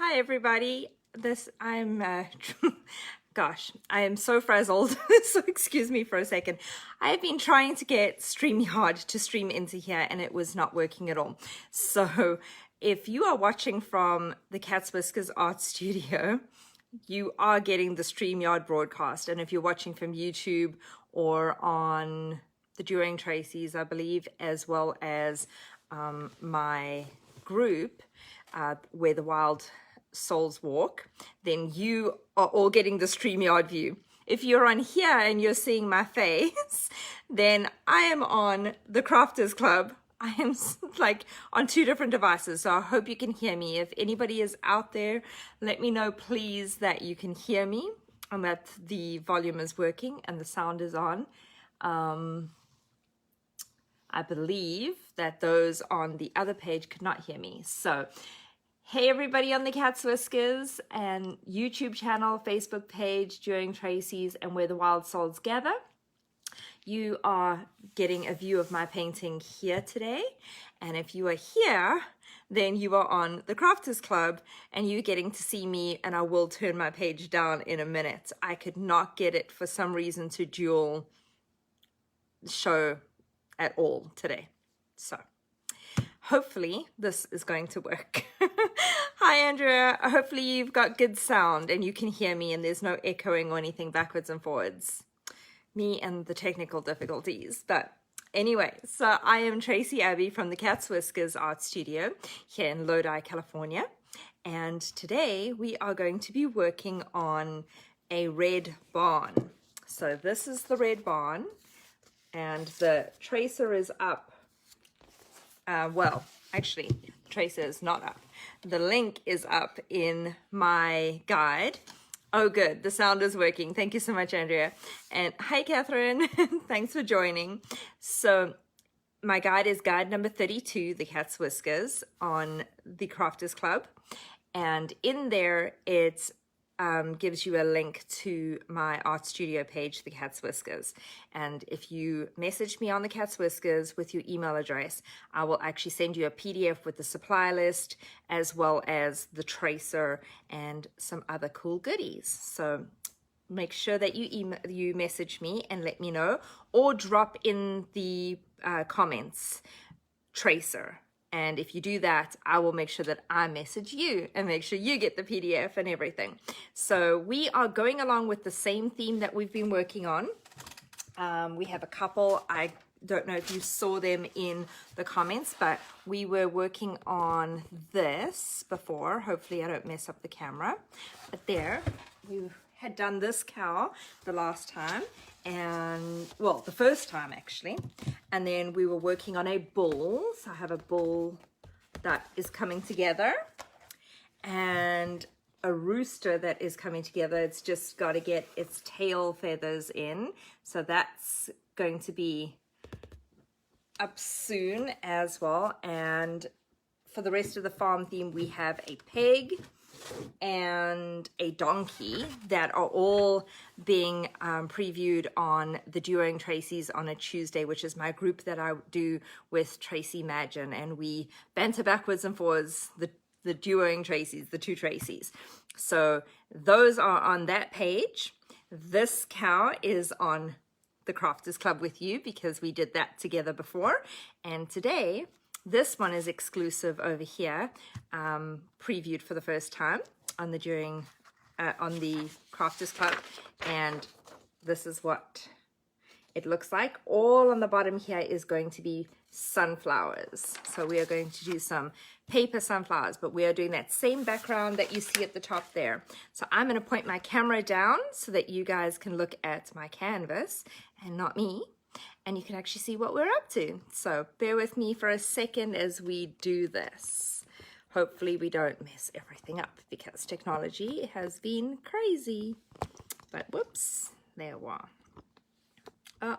Hi everybody. Gosh, I am so frazzled. So excuse me for a second. I have been trying to get StreamYard to stream into here and it was not working at all. So if you are watching from the Cats Whiskers art studio, you are getting the StreamYard broadcast. And if you're watching from YouTube or on the During Tracy's, I believe, as well as my group, Where the Wild Souls Walk, then you are all getting the StreamYard view. If you're on here and you're seeing my face, then I am on the Crafters Club. I am like on two different devices, so I hope you can hear me. If anybody is out there, let me know please that you can hear me and that the volume is working and the sound is on. I believe that those on the other page could not hear me. So hey everybody on the Cats Whiskers and YouTube channel, Facebook page, During Tracy's and Where the Wild Souls Gather. You are getting a view of my painting here today. And if you are here, then you are on the Crafters Club and you're getting to see me, and I will turn my page down in a minute. I could not get it for some reason to dual show at all today. So hopefully this is going to work. Hi Andrea, hopefully you've got good sound and you can hear me and there's no echoing or anything backwards and forwards. Me and the technical difficulties. But anyway, so I am Tracy Abbey from the Cats Whiskers art studio here in Lodi, California. And today we are going to be working on a red barn. So this is the red barn and the tracer is up. Well, actually, the tracer is not up. The link is up in my guide. Oh, good. The sound is working. Thank you so much, Andrea. And hi, Catherine. Thanks for joining. So my guide is guide number 32, the Cats Whiskers on the Crafters Club. And in there, it gives you a link to my art studio page, the Cats Whiskers. And if you message me on the Cats Whiskers with your email address, I will actually send you a PDF with the supply list as well as the tracer and some other cool goodies. So make sure that you message me and let me know, or drop in the comments tracer. And if you do that, I will make sure that I message you and make sure you get the PDF and everything. So we are going along with the same theme that we've been working on. We have a couple, I don't know if you saw them in the comments, but we were working on this before. Hopefully I don't mess up the camera. But there, we had done this cow the last time, and well, the first time actually, and then we were working on a bull. So I have a bull that is coming together and a rooster that is coming together. It's just got to get its tail feathers in, so that's going to be up soon as well. And for the rest of the farm theme, we have a pig and a donkey that are all being previewed on the During Tracy's on a Tuesday, which is my group that I do with Tracy Magin, and we banter backwards and forwards the During Tracy's, the two Tracy's. So those are on that page. This cow is on the Crafters Club with you because we did that together before, and today this one is exclusive over here, previewed for the first time on the on the Crafters Club, and this is what it looks like. All on the bottom here is going to be sunflowers. So we are going to do some paper sunflowers, but we are doing that same background that you see at the top there. So I'm going to point my camera down so that you guys can look at my canvas and not me. And you can actually see what we're up to. So bear with me for a second as we do this. Hopefully we don't mess everything up because technology has been crazy. But whoops, there we are. Oh,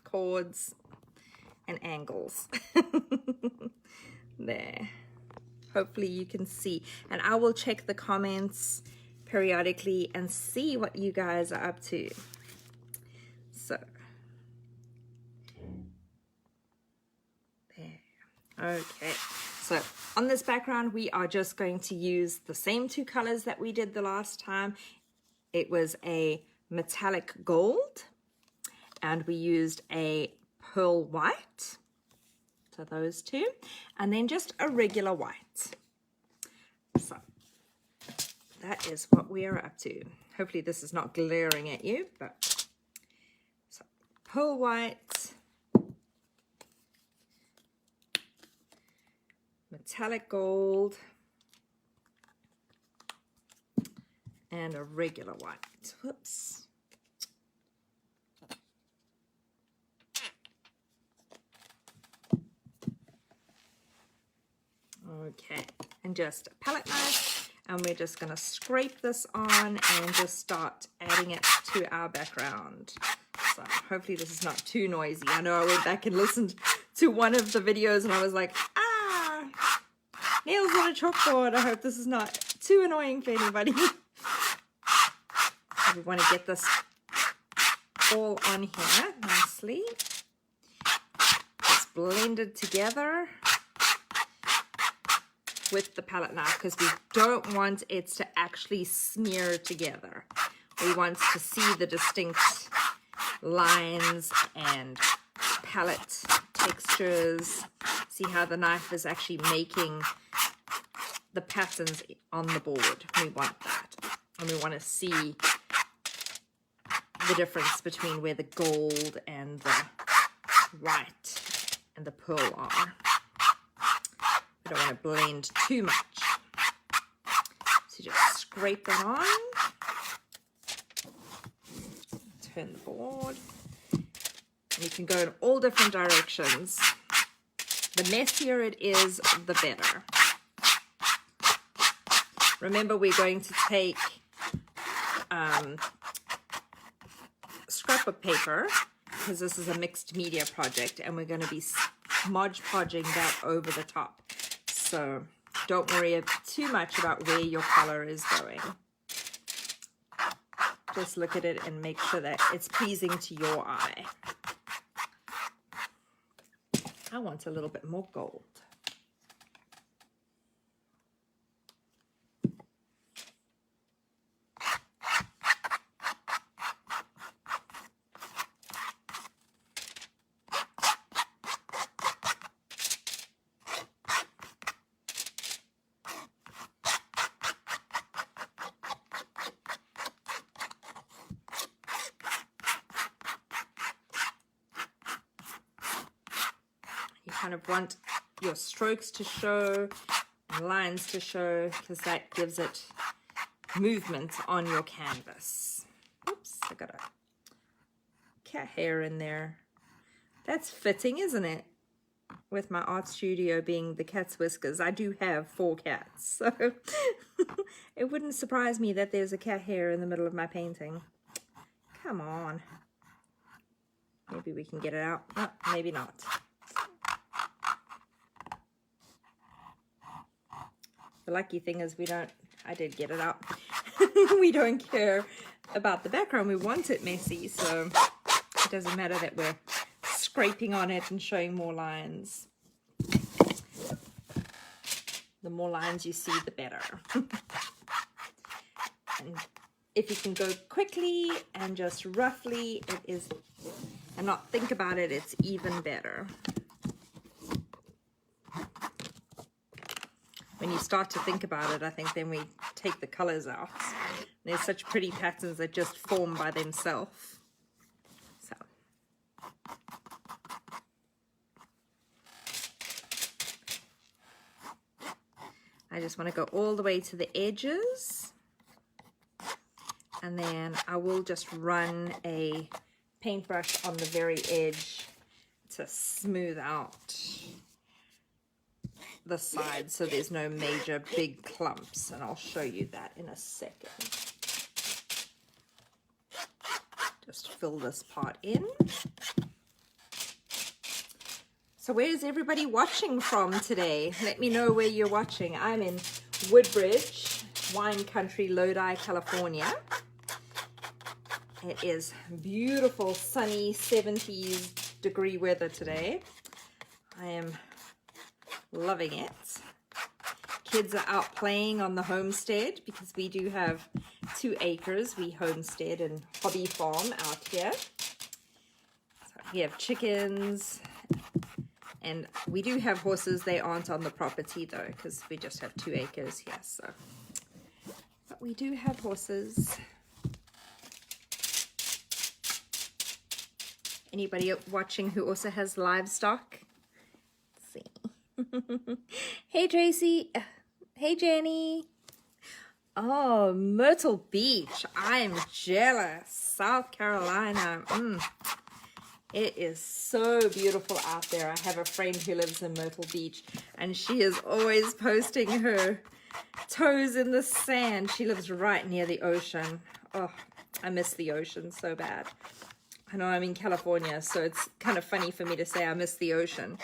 chords and angles. There. Hopefully you can see. And I will check the comments periodically and see what you guys are up to. So okay, so on this background, we are just going to use the same two colors that we did the last time. It was a metallic gold, and we used a pearl white. So those two, and then just a regular white. So that is what we are up to. Hopefully this is not glaring at you, but so pearl white, metallic gold, and a regular white. Whoops. Okay, and just a palette knife, and we're just going to scrape this on and just start adding it to our background. So hopefully this is not too noisy. I know I went back and listened to one of the videos and I was like, ah, nails on a chalkboard. I hope this is not too annoying for anybody. We want to get this all on here nicely. Just blended together with the palette knife, because we don't want it to actually smear together. We want to see the distinct lines and palette textures. See how the knife is actually making the patterns on the board. We want that. And we want to see the difference between where the gold and the white and the pearl are. I don't want to blend too much. So just scrape that on. Turn the board. And you can go in all different directions. The messier it is, the better. Remember, we're going to take scrapbook paper, because this is a mixed media project, and we're going to be Mod Podging that over the top. So don't worry too much about where your color is going. Just look at it and make sure that it's pleasing to your eye. I want a little bit more gold. Kind of want your strokes to show and lines to show, because that gives it movement on your canvas. Oops, I got a cat hair in there. That's fitting, isn't it? With my art studio being the Cats Whiskers, I do have 4 cats, so it wouldn't surprise me that there's a cat hair in the middle of my painting. Come on. Maybe we can get it out. Oh, maybe not. The lucky thing is I did get it out. We don't care about the background. We want it messy, so it doesn't matter that we're scraping on it and showing more lines. The more lines you see, the better. And if you can go quickly and just roughly, it is, and not think about it, it's even better. When you start to think about it, I think then we take the colors out. There's such pretty patterns that just form by themselves. So. I just want to go all the way to the edges. And then I will just run a paintbrush on the very edge to smooth out the sides so there's no major big clumps, and I'll show you that in a second. Just fill this part in. So where's everybody watching from today? Let me know where you're watching. I'm in Woodbridge, wine country, Lodi, California. It is beautiful, sunny 70s degree weather today. I am loving it. kids are out playing on the homestead, because we do have 2 acres. We homestead and hobby farm out here. So we have chickens, and we do have horses. They aren't on the property though, because we just have 2 acres here. So, but we do have horses. Anybody watching who also has livestock? Let's see. Hey Tracy. Hey Jenny. Oh, Myrtle Beach. I'm jealous. South Carolina. It is so beautiful out there. I have a friend who lives in Myrtle Beach, and she is always posting her toes in the sand. She lives right near the ocean. Oh, I miss the ocean so bad. I know I'm in California, so it's kind of funny for me to say I miss the ocean,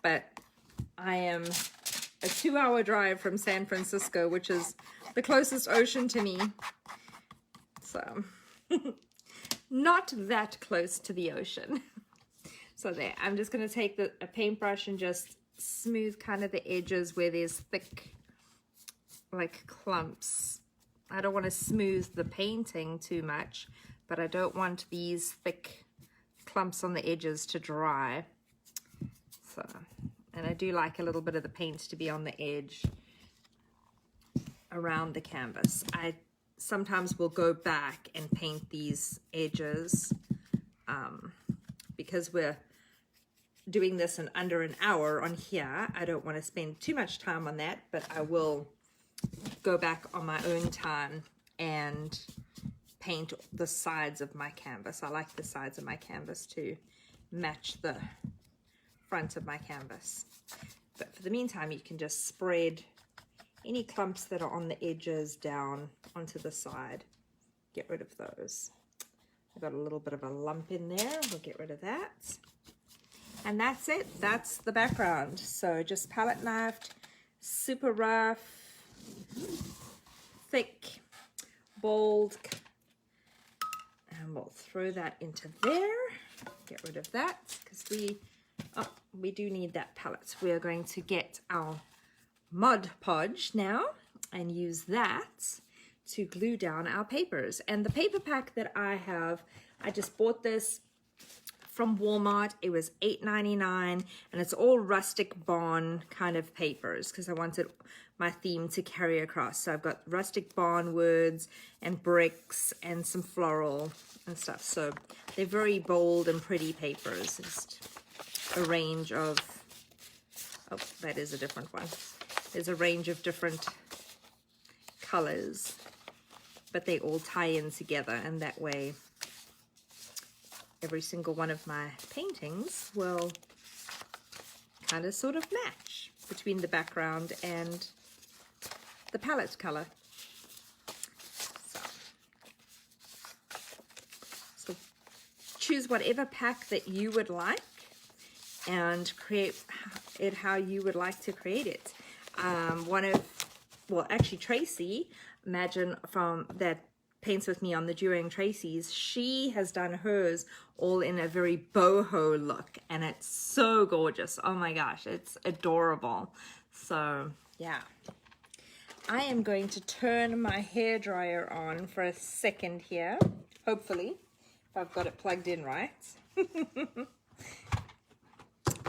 but I am a 2-hour drive from San Francisco, which is the closest ocean to me. So, not that close to the ocean. So there, I'm just going to take a paintbrush and just smooth kind of the edges where there's thick, like, clumps. I don't want to smooth the painting too much, but I don't want these thick clumps on the edges to dry. So, and I do like a little bit of the paint to be on the edge around the canvas. I sometimes will go back and paint these edges because we're doing this in under an hour on here. I don't want to spend too much time on that, but I will go back on my own time and paint the sides of my canvas. I like the sides of my canvas to match the front of my canvas. But for the meantime, you can just spread any clumps that are on the edges down onto the side. Get rid of those. I've got a little bit of a lump in there. We'll get rid of that. And that's it. That's the background. So just palette knifed, super rough, thick, bold, and we'll throw that into there. Get rid of that because we do need that palette. We are going to get our Mod Podge now and use that to glue down our papers. And the paper pack that I have, I just bought this from Walmart. It was $8.99, and it's all rustic barn kind of papers because I wanted my theme to carry across. So I've got rustic barn woods and bricks and some floral and stuff. So they're very bold and pretty papers. Just a range of, oh, that is a different one. There's a range of different colors, but they all tie in together, and that way every single one of my paintings will kind of sort of match between the background and the palette color. So choose whatever pack that you would like and create it how you would like to create it. Tracy, imagine from that paints with me on the During Tracy's, she has done hers all in a very boho look, and it's so gorgeous. Oh my gosh, it's adorable. So yeah, I am going to turn my hairdryer on for a second here, hopefully, if I've got it plugged in right.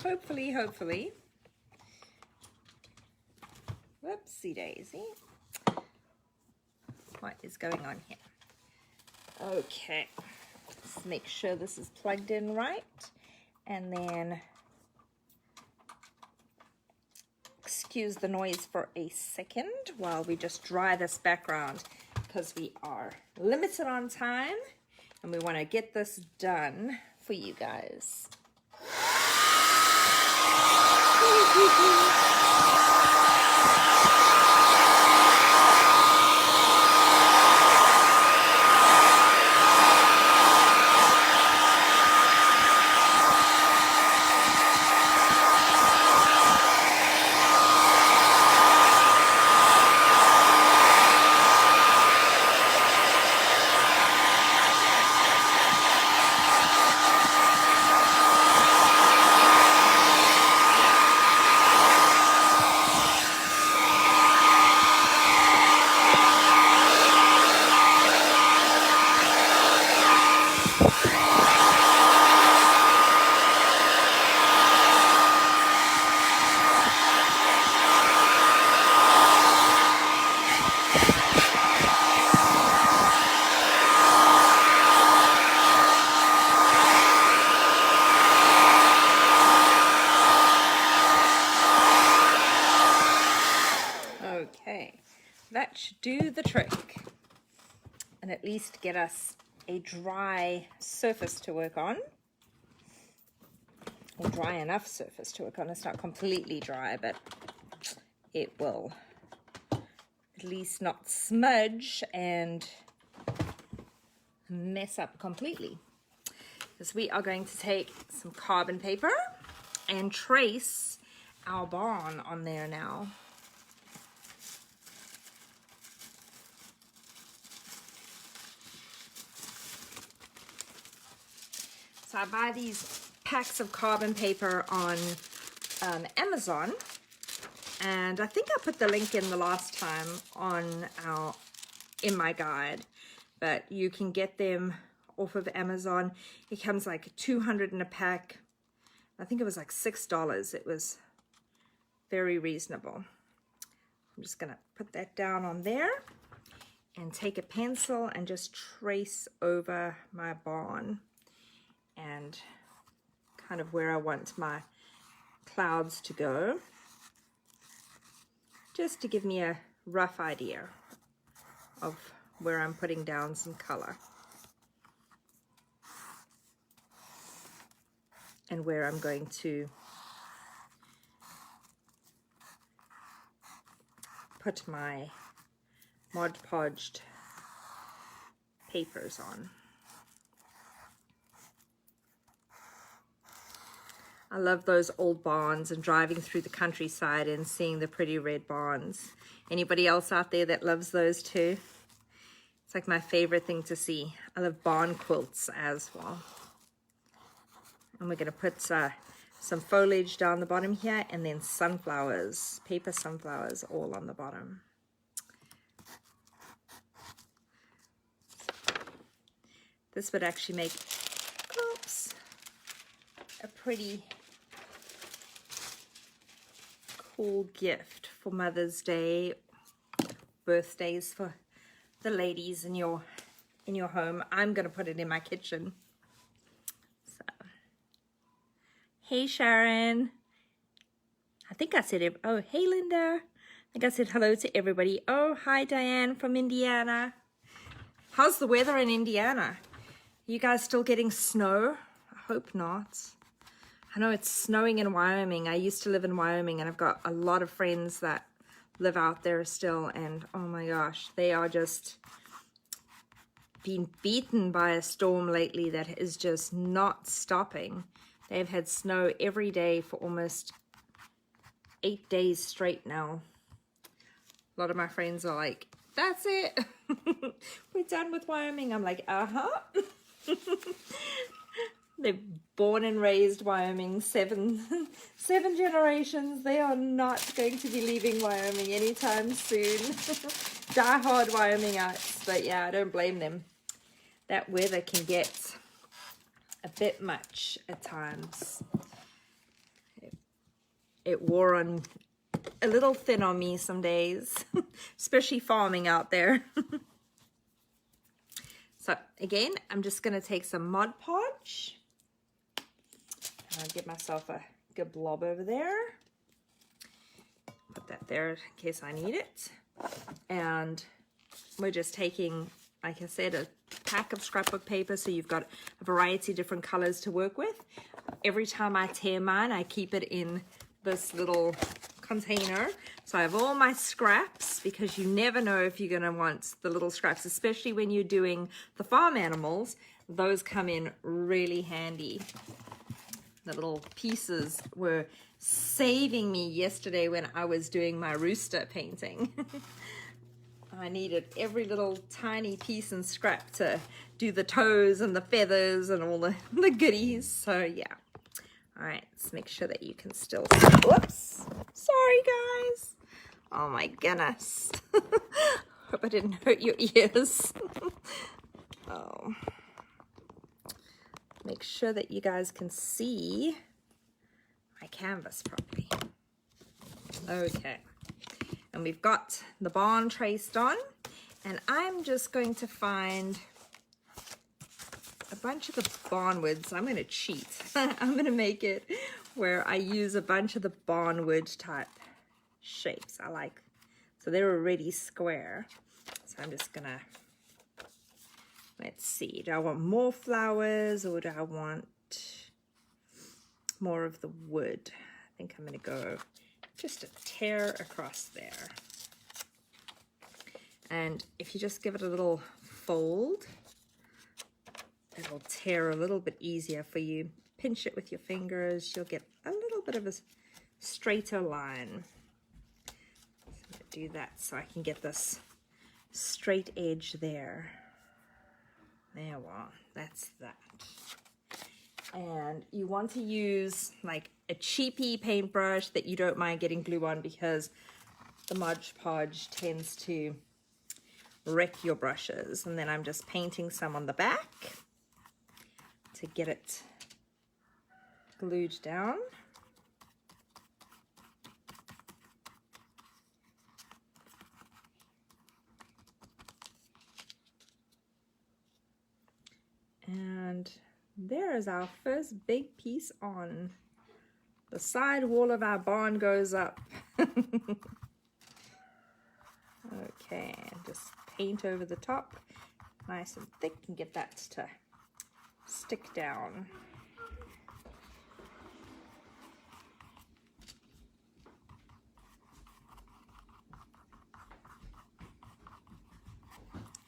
hopefully. Whoopsie daisy. What is going on here? Okay, let's make sure this is plugged in right, and then excuse the noise for a second while we just dry this background, because we are limited on time and we want to get this done for you guys. Okay, that should do the trick, and at least get us a dry surface to work on, or dry enough surface to work on. It's not completely dry, but it will at least not smudge and mess up completely. Because we are going to take some carbon paper and trace our barn on there now. So I buy these packs of carbon paper on Amazon, and I think I put the link in the last time in my guide, but you can get them off of Amazon. It comes like 200 in a pack. I think it was like $6. It was very reasonable. I'm just gonna put that down on there and take a pencil and just trace over my barn and kind of where I want my clouds to go, just to give me a rough idea of where I'm putting down some color and where I'm going to put my Mod Podged papers on. I love those old barns and driving through the countryside and seeing the pretty red barns. Anybody else out there that loves those too? It's like my favorite thing to see. I love barn quilts as well. And we're going to put some foliage down the bottom here, and then sunflowers, paper sunflowers all on the bottom. This would actually make, oops, a pretty cool gift for Mother's Day, birthdays for the ladies in your home. I'm going to put it in my kitchen. So, hey Sharon. I think I said it. Oh, hey Linda. I think I said hello to everybody. Oh, hi Diane from Indiana. How's the weather in Indiana? You guys still getting snow? I hope not. I know it's snowing in Wyoming. I used to live in Wyoming, and I've got a lot of friends that live out there still, and oh my gosh, they are just being beaten by a storm lately that is just not stopping. They've had snow every day for almost 8 days straight now. A lot of my friends are like, that's it. We're done with Wyoming. I'm like, uh-huh. They're born and raised Wyoming, seven generations. They are not going to be leaving Wyoming anytime soon. Die-hard Wyomingites, but yeah, I don't blame them. That weather can get a bit much at times. It wore on a little thin on me some days, especially farming out there. So again, I'm just going to take some Mod Podge. I'll give myself a good blob over there. Put that there in case I need it. And we're just taking, like I said, a pack of scrapbook paper, so you've got a variety of different colors to work with. Every time I tear mine, I keep it in this little container. So I have all my scraps, because you never know if you're going to want the little scraps, especially when you're doing the farm animals. Those come in really handy. The little pieces were saving me yesterday when I was doing my rooster painting. I needed every little tiny piece and scrap to do the toes and the feathers and all the goodies. So yeah. All right, let's make sure that you can still see. Whoops. Sorry, guys. Oh my goodness. Hope I didn't hurt your ears. Oh. Make sure that you guys can see my canvas properly. Okay. And we've got the barn traced on, and I'm just going to find a bunch of the barnwoods. I'm going to cheat. I'm going to make it where I use a bunch of the barnwood type shapes. I like So they're already square. So I'm just gonna, let's see, do I want more flowers or do I want more of the wood? I think I'm gonna go just a tear across there. And if you just give it a little fold, it'll tear a little bit easier for you. Pinch it with your fingers, you'll get a little bit of a straighter line. So I'm gonna do that so I can get this straight edge there. There we are, that's that. And you want to use like a cheapy paintbrush that you don't mind getting glue on, because the Mod Podge tends to wreck your brushes. And then I'm just painting some on the back to get it glued down. And there is our first big piece on. The side wall of our barn goes up. Okay, just paint over the top, nice and thick, and get that to stick down.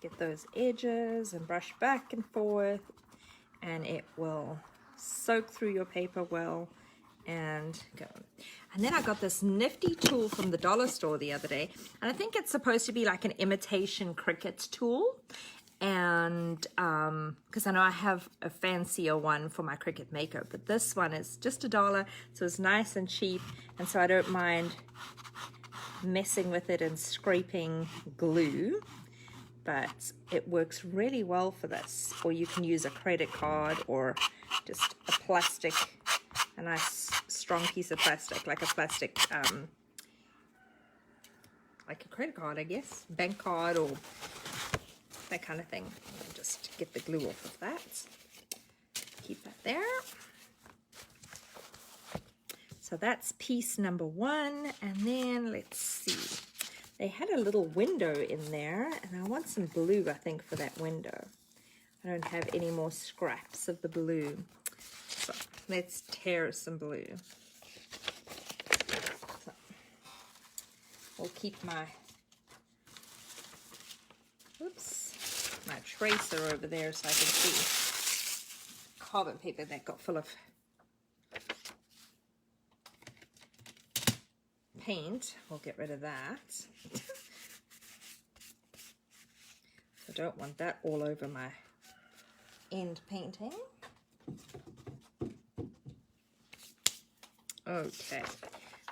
Get those edges and brush back and forth, and it will soak through your paper well and go. And then I got this nifty tool from the dollar store the other day, and I think it's supposed to be like an imitation Cricut tool. And because I know I have a fancier one for my Cricut Maker, but this one is just $1, so it's nice and cheap, and so I don't mind messing with it and scraping glue. But it works really well for this. Or you can use a credit card or just a plastic, a nice strong piece of plastic, like a plastic, like a credit card, I guess, bank card or that kind of thing. I'll just get the glue off of that. Keep that there. So that's piece number 1, and then let's see. They had a little window in there, and I want some blue, I think, for that window. I don't have any more scraps of the blue. So let's tear some blue. So we'll keep my, oops, my tracer over there so I can see carbon paper that got full of paint. We'll get rid of that. I don't want that all over my end painting. Okay,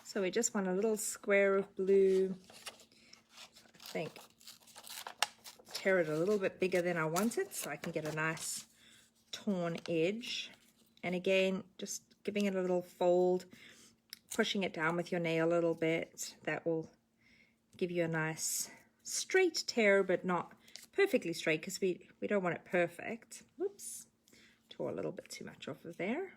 so we just want a little square of blue. I think tear it a little bit bigger than I wanted so I can get a nice torn edge. And again, just giving it a little fold, pushing it down with your nail a little bit. That will give you a nice straight tear, but not perfectly straight, because we don't want it perfect. Whoops, tore a little bit too much off of there.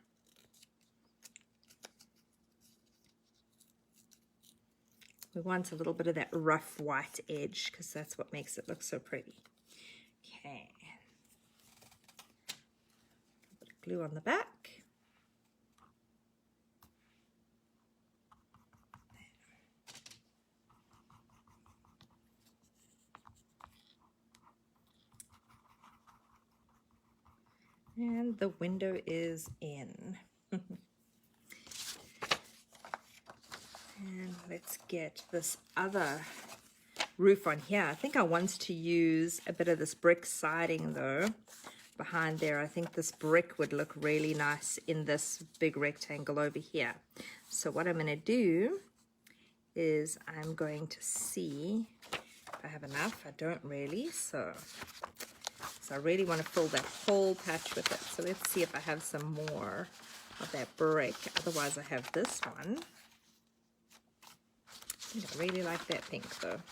We want a little bit of that rough white edge, because that's what makes it look so pretty. Okay, a bit of glue on the back. And the window is in. And let's get this other roof on here. I think I want to use a bit of this brick siding though behind there. I think this brick would look really nice in this big rectangle over here. So what I'm going to do is I'm going to see if I have enough. I don't really, so I really want to fill that whole patch with it. So let's see if I have some more of that brick. Otherwise I have this one. I really like that pink though.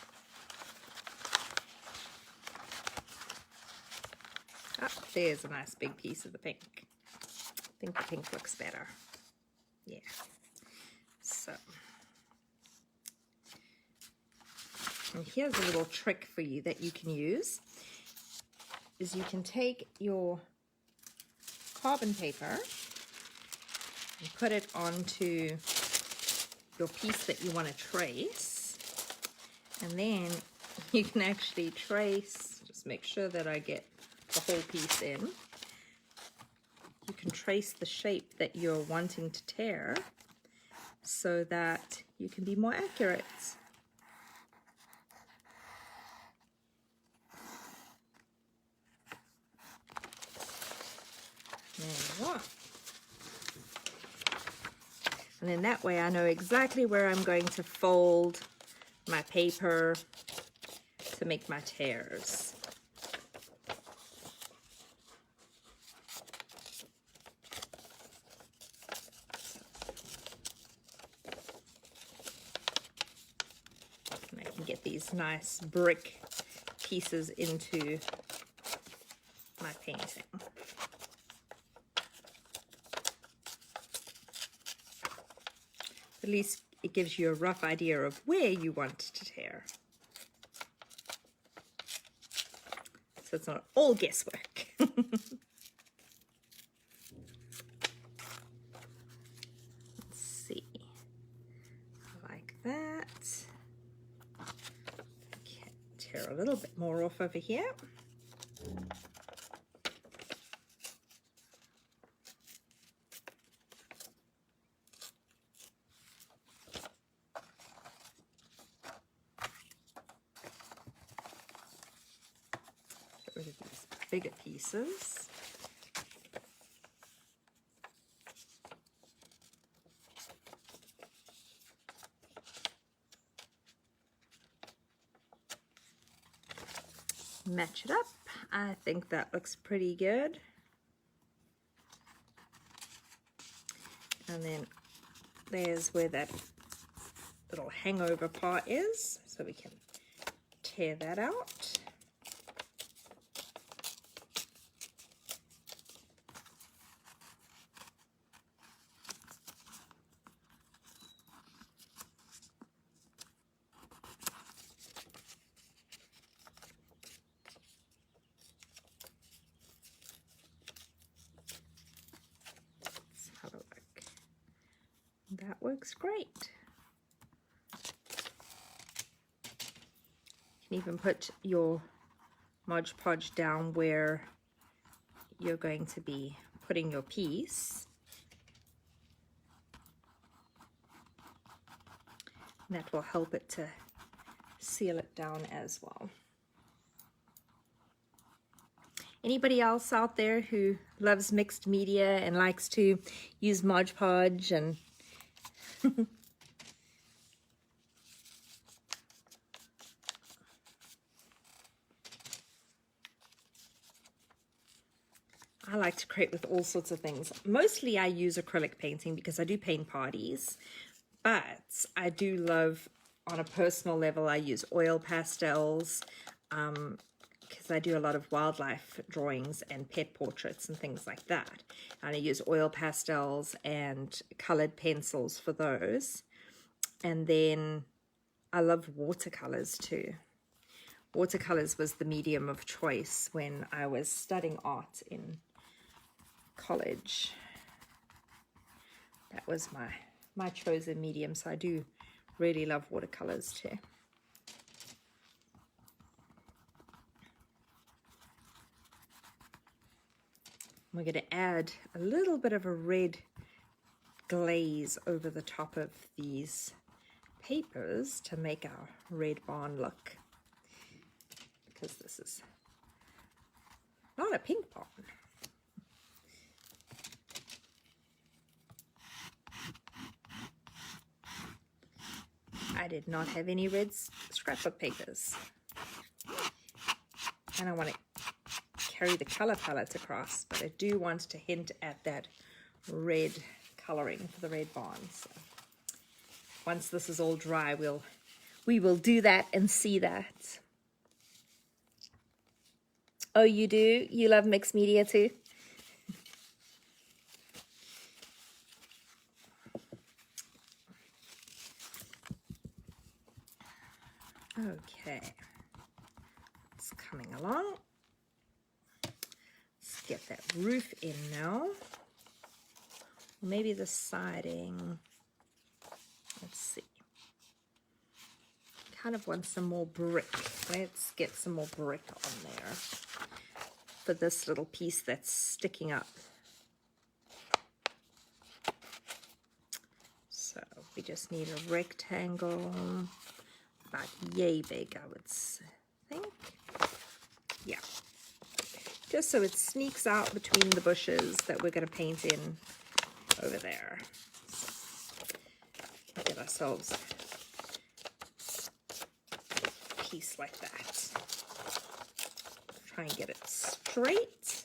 Ah, there's a nice big piece of the pink. I think the pink looks better. Yeah. So And here's a little trick for you that you can use, is you can take your carbon paper and put it onto your piece that you want to trace, and then you can actually trace, just make sure that I get the whole piece in. You can trace the shape that you're wanting to tear so that you can be more accurate. There you are. And then that way I know exactly where I'm going to fold my paper to make my tears. And I can get these nice brick pieces into my painting. At least it gives you a rough idea of where you want to tear. So it's not all guesswork. Let's see. Like that. Okay, tear a little bit more off over here. Rid of these bigger pieces. Match it up. I think that looks pretty good. And then there's where that little hangover part is, so we can tear that out. That works great. You can even put your Mod Podge down where you're going to be putting your piece. And that will help it to seal it down as well. Anybody else out there who loves mixed media and likes to use Mod Podge and I like to create with all sorts of things. Mostly I use acrylic painting because I do paint parties, but I do love, on a personal level, I use oil pastels because I do a lot of wildlife drawings and pet portraits and things like that. And I use oil pastels and colored pencils for those. And then I love watercolors too. Watercolors was the medium of choice when I was studying art in college. That was my chosen medium, so I do really love watercolors too. We're going to add a little bit of a red glaze over the top of these papers to make our red barn look, because this is not a pink barn. I did not have any red scrapbook papers, and I want to carry the color palette across, but I do want to hint at that red coloring for the red barn. So once this is all dry, we will do that and see that. Oh, you do? You love mixed media too? Okay, it's coming along. Let's get that roof in now. Maybe the siding. Let's see. Kind of want some more brick. Let's get some more brick on there for this little piece that's sticking up. So we just need a rectangle, about yay big, I would think. Yeah. Just so it sneaks out between the bushes that we're going to paint in over there. So get ourselves a piece like that. Try and get it straight.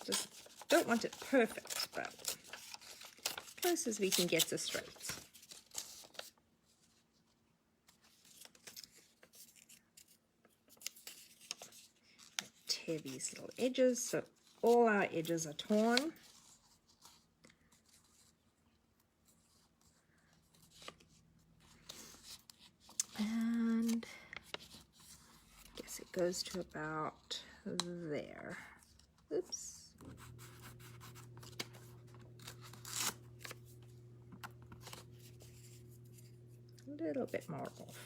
Just don't want it perfect, but close as we can get to straight. Tear these little edges so all our edges are torn. And I guess it goes to about there. Oops. A little bit more off.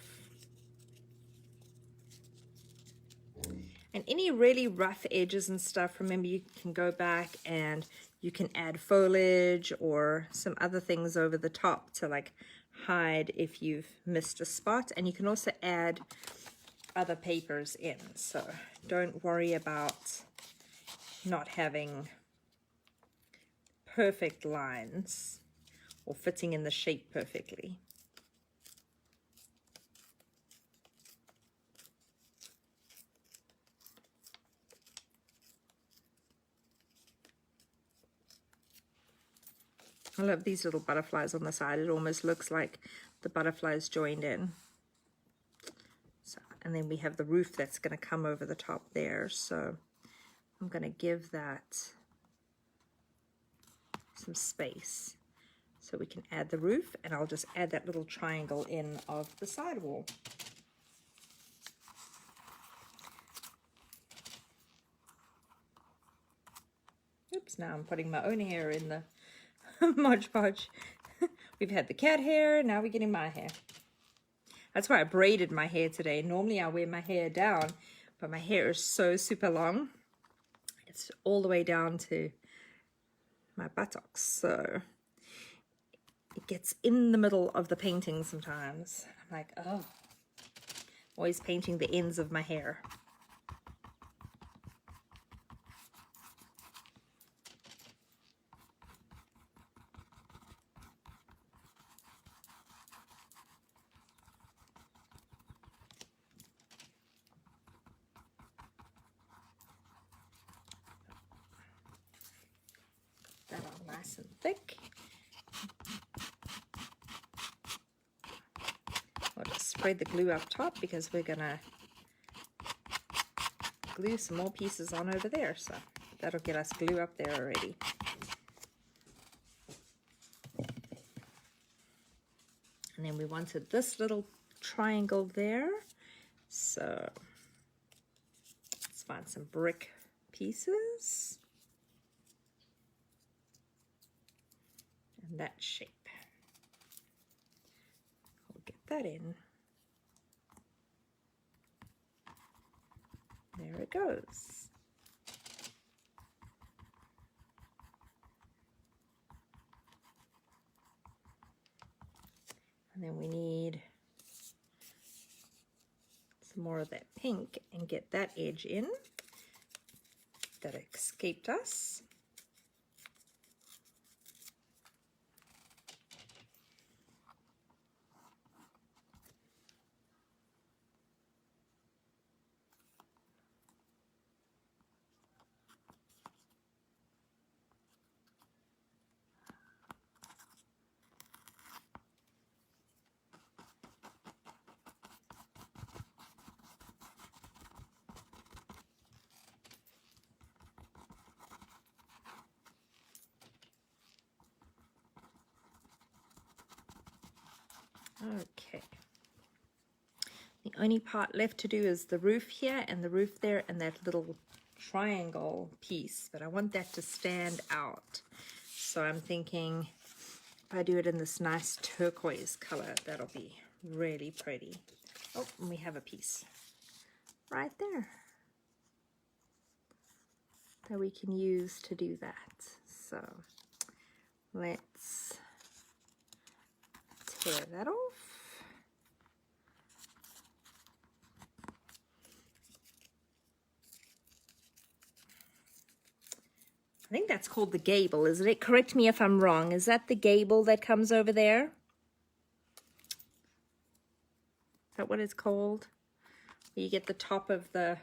And any really rough edges and stuff, remember you can go back and you can add foliage or some other things over the top to like hide if you've missed a spot. And you can also add other papers in, so don't worry about not having perfect lines or fitting in the shape perfectly. I love these little butterflies on the side. It almost looks like the butterflies joined in. So, and then we have the roof that's going to come over the top there. So I'm going to give that some space so we can add the roof, and I'll just add that little triangle in of the sidewall. Oops, now I'm putting my own hair in the Mod Podge. We've had the cat hair, now we're getting my hair. That's why I braided my hair today. Normally I wear my hair down, but my hair is so super long. It's all the way down to my buttocks, so it gets in the middle of the painting sometimes. I'm like, oh, always painting the ends of my hair. That all nice and thick. I'll just spread the glue up top because we're gonna glue some more pieces on over there, so that'll get us glue up there already. And then we wanted this little triangle there, so let's find some brick pieces. And that shape. We'll get that in. There it goes. And then we need some more of that pink and get that edge in that escaped us. Okay. The only part left to do is the roof here and the roof there and that little triangle piece, but I want that to stand out. So I'm thinking if I do it in this nice turquoise color, that'll be really pretty. Oh, and we have a piece right there that we can use to do that. So let's tear that off. I think that's called the gable, isn't it? Correct me if I'm wrong. Is that the gable that comes over there? Is that what it's called? Where you get the top of the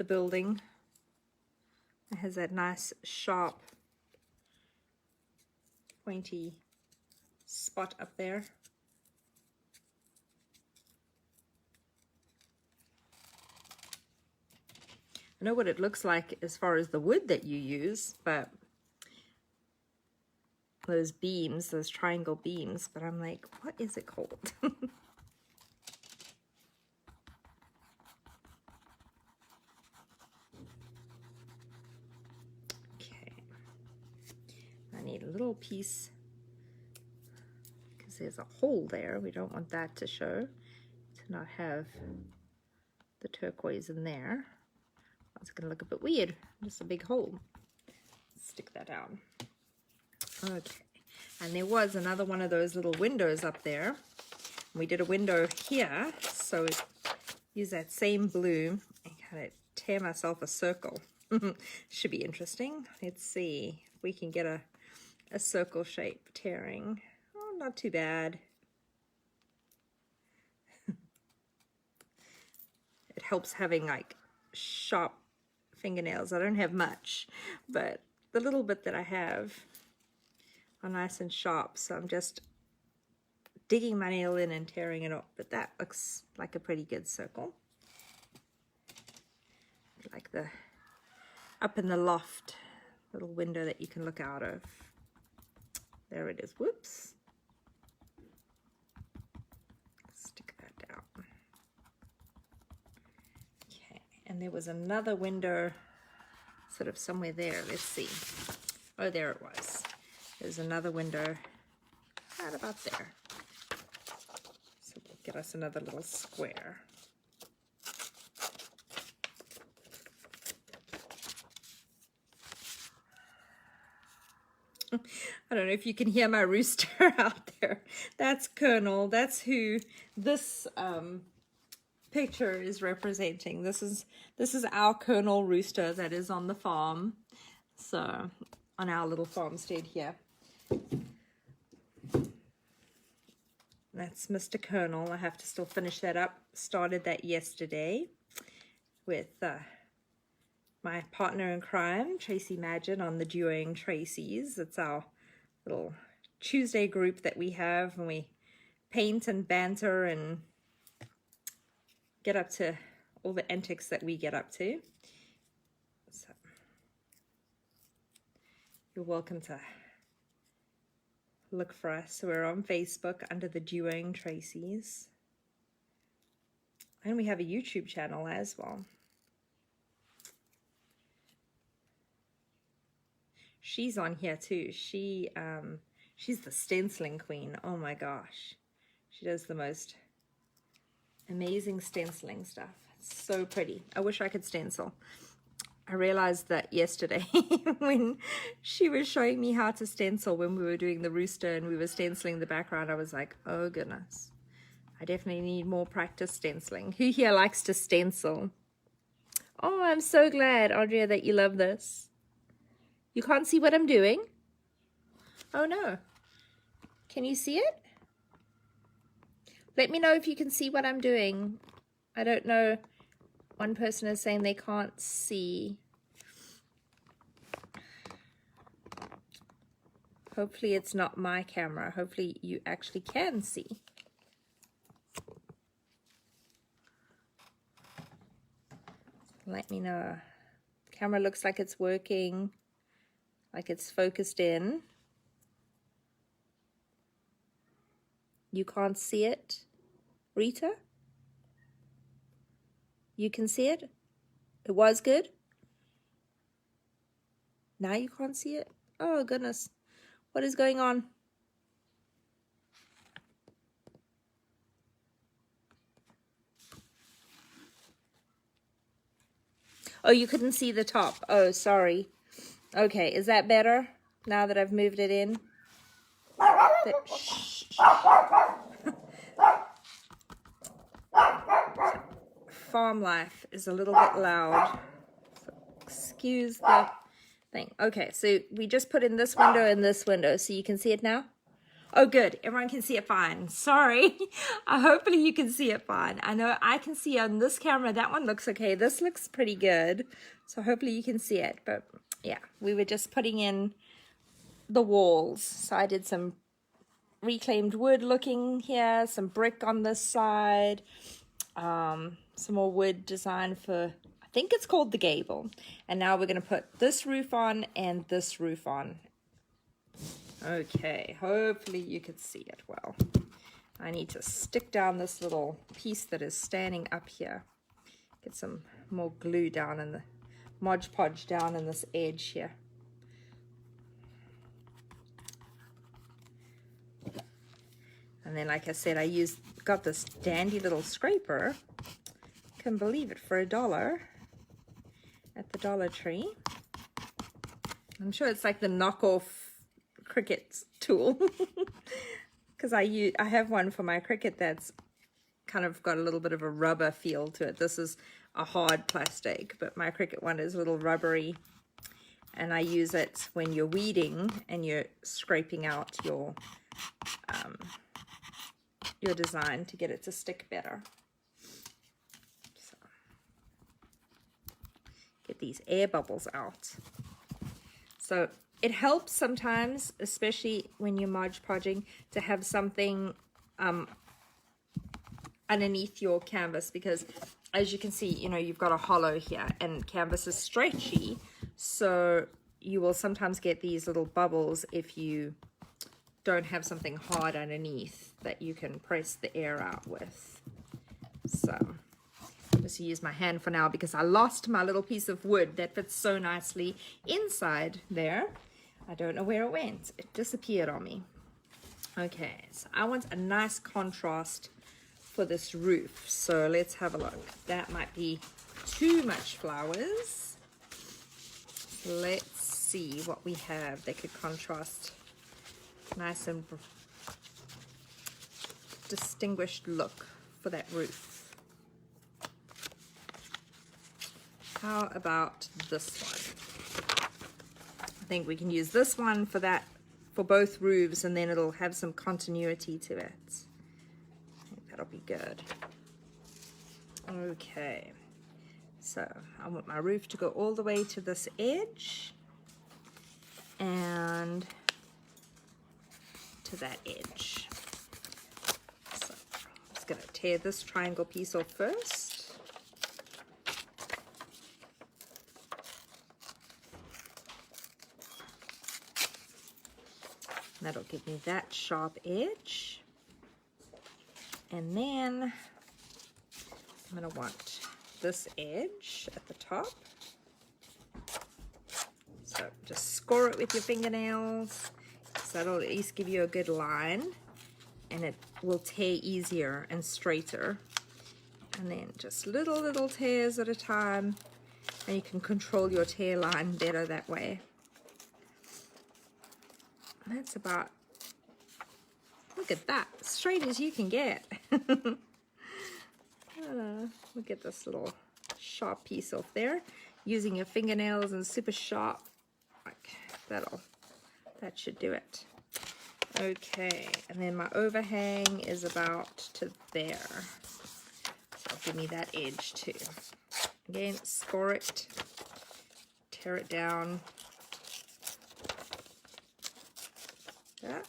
building. It has that nice sharp pointy spot up there. I know what it looks like as far as the wood that you use, but those beams, those triangle beams, but I'm like, what is it called? Okay, I need a little piece because there's a hole there. We don't want that to show, to not have the turquoise in there. It's going to look a bit weird, just a big hole. Stick that down. Okay, and there was another one of those little windows up there. We did a window here, so use that same blue and kind of tear myself a circle. Should be interesting. Let's see if we can get a circle shape tearing. Oh, not too bad. It helps having like sharp fingernails. I don't have much, but the little bit that I have are nice and sharp, so I'm just digging my nail in and tearing it up. But that looks like a pretty good circle, like the up in the loft little window that you can look out of. There it is. Whoops, stick that down. And there was another window sort of somewhere there. Let's see. Oh, there it was. There's another window right about there. So we'll get us another little square. I don't know if you can hear my rooster out there. That's Colonel. That's who this picture is representing. This is our Colonel rooster that is on the farm, so on our little farmstead here. That's Mr. Colonel. I have to still finish that up. Started that yesterday with my partner in crime, Tracy Abbey, on the Duoing Tracy's. It's our little Tuesday group that we have, and we paint and banter and get up to all the antics that we get up to. So you're welcome to look for us. We're on Facebook under the Duoing Tracy's, and we have a YouTube channel as well. She's on here too. She's the stenciling queen. Oh my gosh, she does the most amazing stenciling stuff. It's so pretty. I wish I could stencil. I realized that yesterday when she was showing me how to stencil when we were doing the rooster and we were stenciling the background. I was like, oh goodness, I definitely need more practice stenciling. Who here likes to stencil? Oh, I'm so glad, Audrey, that you love this. You can't see what I'm doing? Oh no. Can you see it? Let me know if you can see what I'm doing. I don't know. One person is saying they can't see. Hopefully it's not my camera. Hopefully you actually can see. Let me know. The camera looks like it's working, like it's focused in. You can't see it, Rita? You can see it? It was good? Now you can't see it? Oh goodness. What is going on? Oh, you couldn't see the top. Oh, sorry. Okay, is that better now that I've moved it in? Shh. Farm life is a little bit loud. So excuse the thing. Okay, so we just put in this window and this window, so you can see it now? Oh, good. Everyone can see it fine. Sorry. Hopefully you can see it fine. I know I can see on this camera. That one looks okay. This looks pretty good. So hopefully you can see it. But yeah, we were just putting in the walls. So I did some reclaimed wood looking here, some brick on this side, some more wood design for, I think it's called the gable. And now we're going to put this roof on and this roof on. Okay, hopefully you can see it well. I need to stick down this little piece that is standing up here. Get some more glue down in the Mod Podge down in this edge here. And then, like I said, got this dandy little scraper. Couldn't believe it, for $1 at the Dollar Tree. I'm sure it's like the knockoff Cricut tool, because I have one for my Cricut that's kind of got a little bit of a rubber feel to it. This is a hard plastic, but my Cricut one is a little rubbery, and I use it when you're weeding and you're scraping out your design to get it to stick better. So, get these air bubbles out. So it helps sometimes, especially when you're Mod Podging, to have something underneath your canvas, because as you can see, you know, you've got a hollow here and canvas is stretchy, so you will sometimes get these little bubbles if you don't have something hard underneath that you can press the air out with. So I'm just use my hand for now because I lost my little piece of wood that fits so nicely inside there. I don't know where it went. It disappeared on me. Okay, so I want a nice contrast for this roof. So let's have a look. That might be too much flowers. Let's see what we have that could contrast nice and distinguished look for that roof. How about this one? I think we can use this one for that, for both roofs, and then it'll have some continuity to it. I think that'll be good. Okay, so I want my roof to go all the way to this edge and to that edge. So I'm just going to tear this triangle piece off first. That'll give me that sharp edge. And then I'm going to want this edge at the top. So just score it with your fingernails. So that'll at least give you a good line. And it will tear easier and straighter. And then just little tears at a time. And you can control your tear line better that way. That's about, look at that, straight as you can get. We'll get this little sharp piece off there, using your fingernails and super sharp, like that should do it. Okay, and then my overhang is about to there, so give me that edge too. Again, score it, tear it down. Yeah.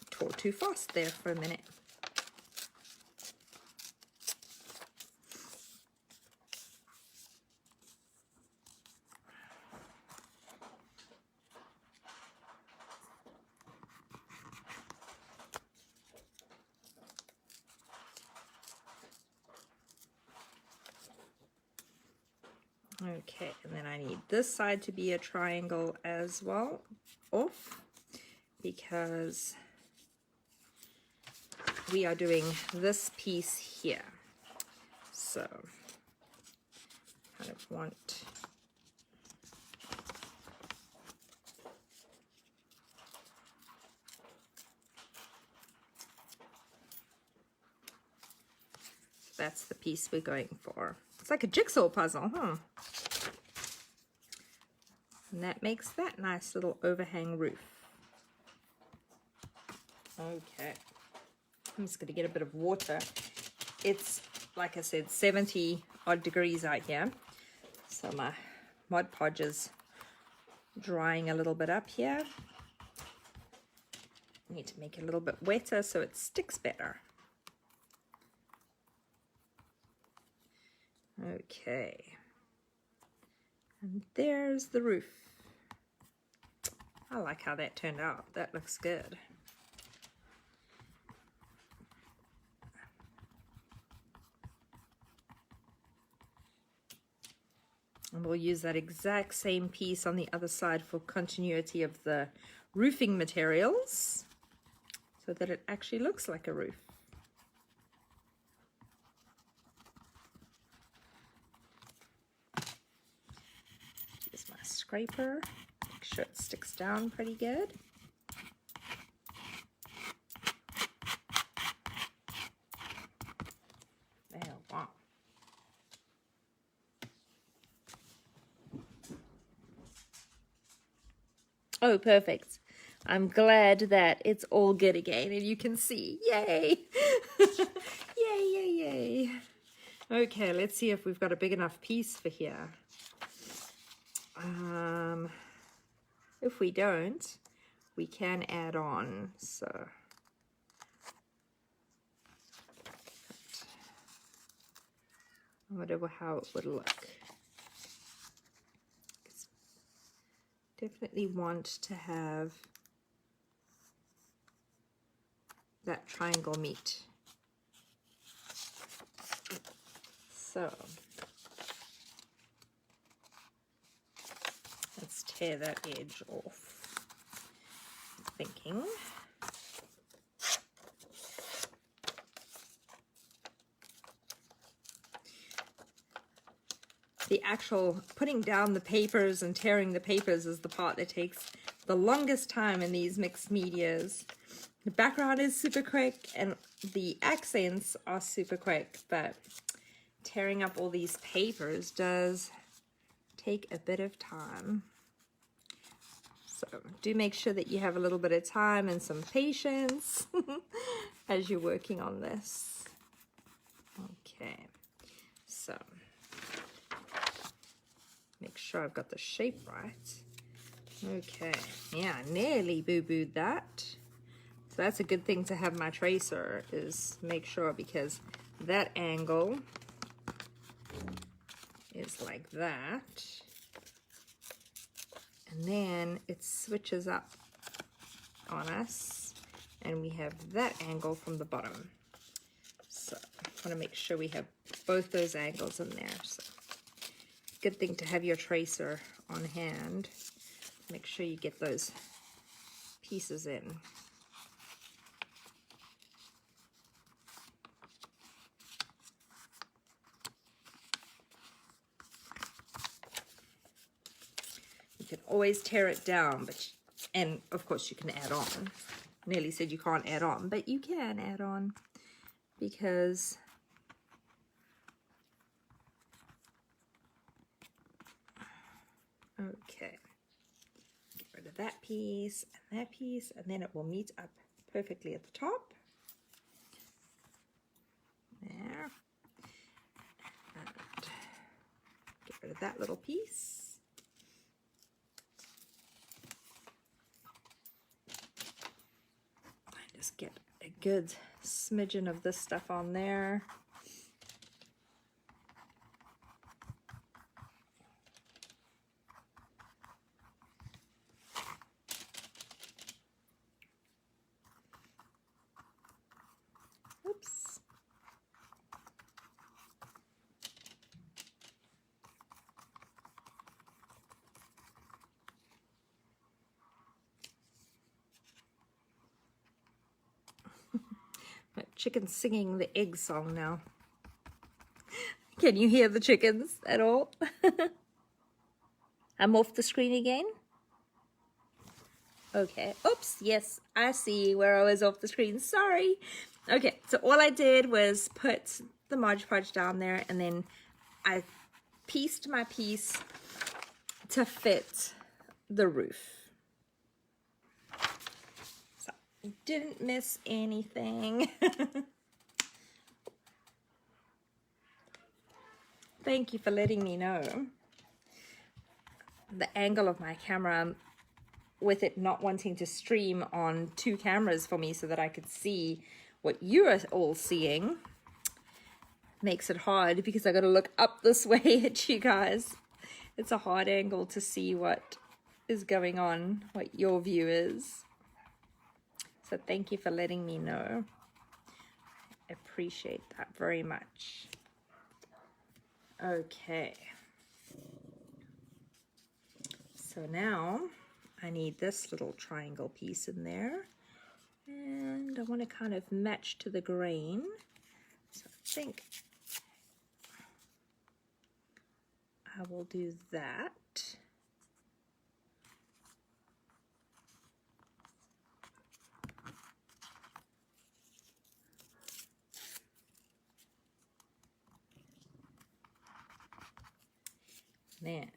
Tore too fast there for a minute. Okay, and then I need this side to be a triangle as well, off, because we are doing this piece here. So kind of want that's the piece we're going for. It's like a jigsaw puzzle, huh? And that makes that nice little overhang roof. Okay. I'm just going to get a bit of water. It's, like I said, 70 odd degrees out here. So my Mod Podge is drying a little bit up here. Need to make it a little bit wetter so it sticks better. Okay. And there's the roof. I like how that turned out. That looks good. And we'll use that exact same piece on the other side for continuity of the roofing materials so that it actually looks like a roof. Use my scraper, make sure it sticks down pretty good. Oh, wow. Oh, perfect. I'm glad that it's all good again and you can see. Yay! Yay, yay, yay. Okay, let's see if we've got a big enough piece for here. If we don't, we can add on. So whatever how it would look. Definitely want to have that triangle meet. So let's tear that edge off. Thinking. The actual putting down the papers and tearing the papers is the part that takes the longest time in these mixed medias. The background is super quick and the accents are super quick, but tearing up all these papers does take a bit of time. So do make sure that you have a little bit of time and some patience as you're working on this. Okay, so make sure I've got the shape right. Okay, yeah, nearly boo-booed that. So that's a good thing to have my tracer, is make sure, because that angle is like that. And then it switches up on us and we have that angle from the bottom. So I want to make sure we have both those angles in there. So good thing to have your tracer on hand. Make sure you get those pieces in. You can always tear it down, but and of course you can add on. Nearly said you can't add on, but you can add on, because okay, get rid of that piece, and then it will meet up perfectly at the top. There. And get rid of that little piece. And just get a good smidgen of this stuff on there. Oops. chickens singing the egg song now. Can you hear the chickens at all? I'm off the screen again. Okay, oops, yes, I see where I was off the screen, sorry. Okay, so all I did was put the Mod Podge down there, and then I pieced my piece to fit the roof. So, didn't miss anything. Thank you for letting me know. The angle of my camera, with it not wanting to stream on 2 cameras for me so that I could see what you are all seeing, makes it hard because I got to look up this way at you guys. It's a hard angle to see what is going on, what your view is. So thank you for letting me know. I appreciate that very much. Okay. So now I need this little triangle piece in there, and I want to kind of match to the grain. So I think I will do that. Then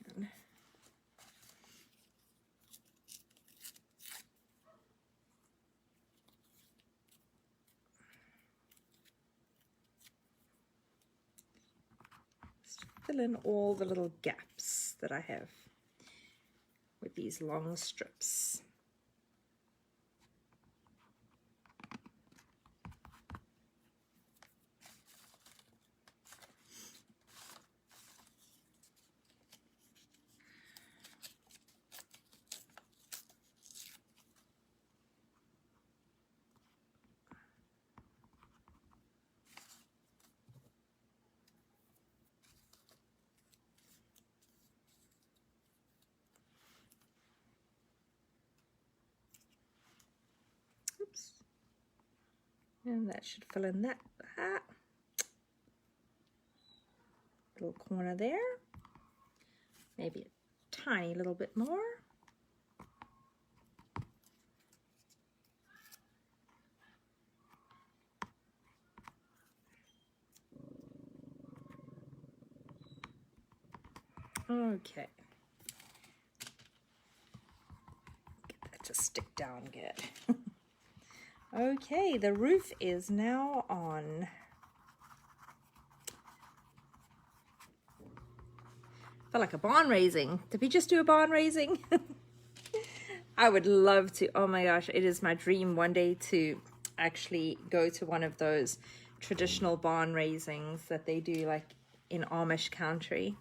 fill in all the little gaps that I have with these long strips. Oops. And that should fill in that little corner there. Maybe a tiny little bit more. Okay. Get that to stick down good. Okay, the roof is now on. Felt like a barn raising. Did we just do a barn raising? I would love to. Oh my gosh, it is my dream one day to actually go to one of those traditional barn raisings that they do like in Amish country.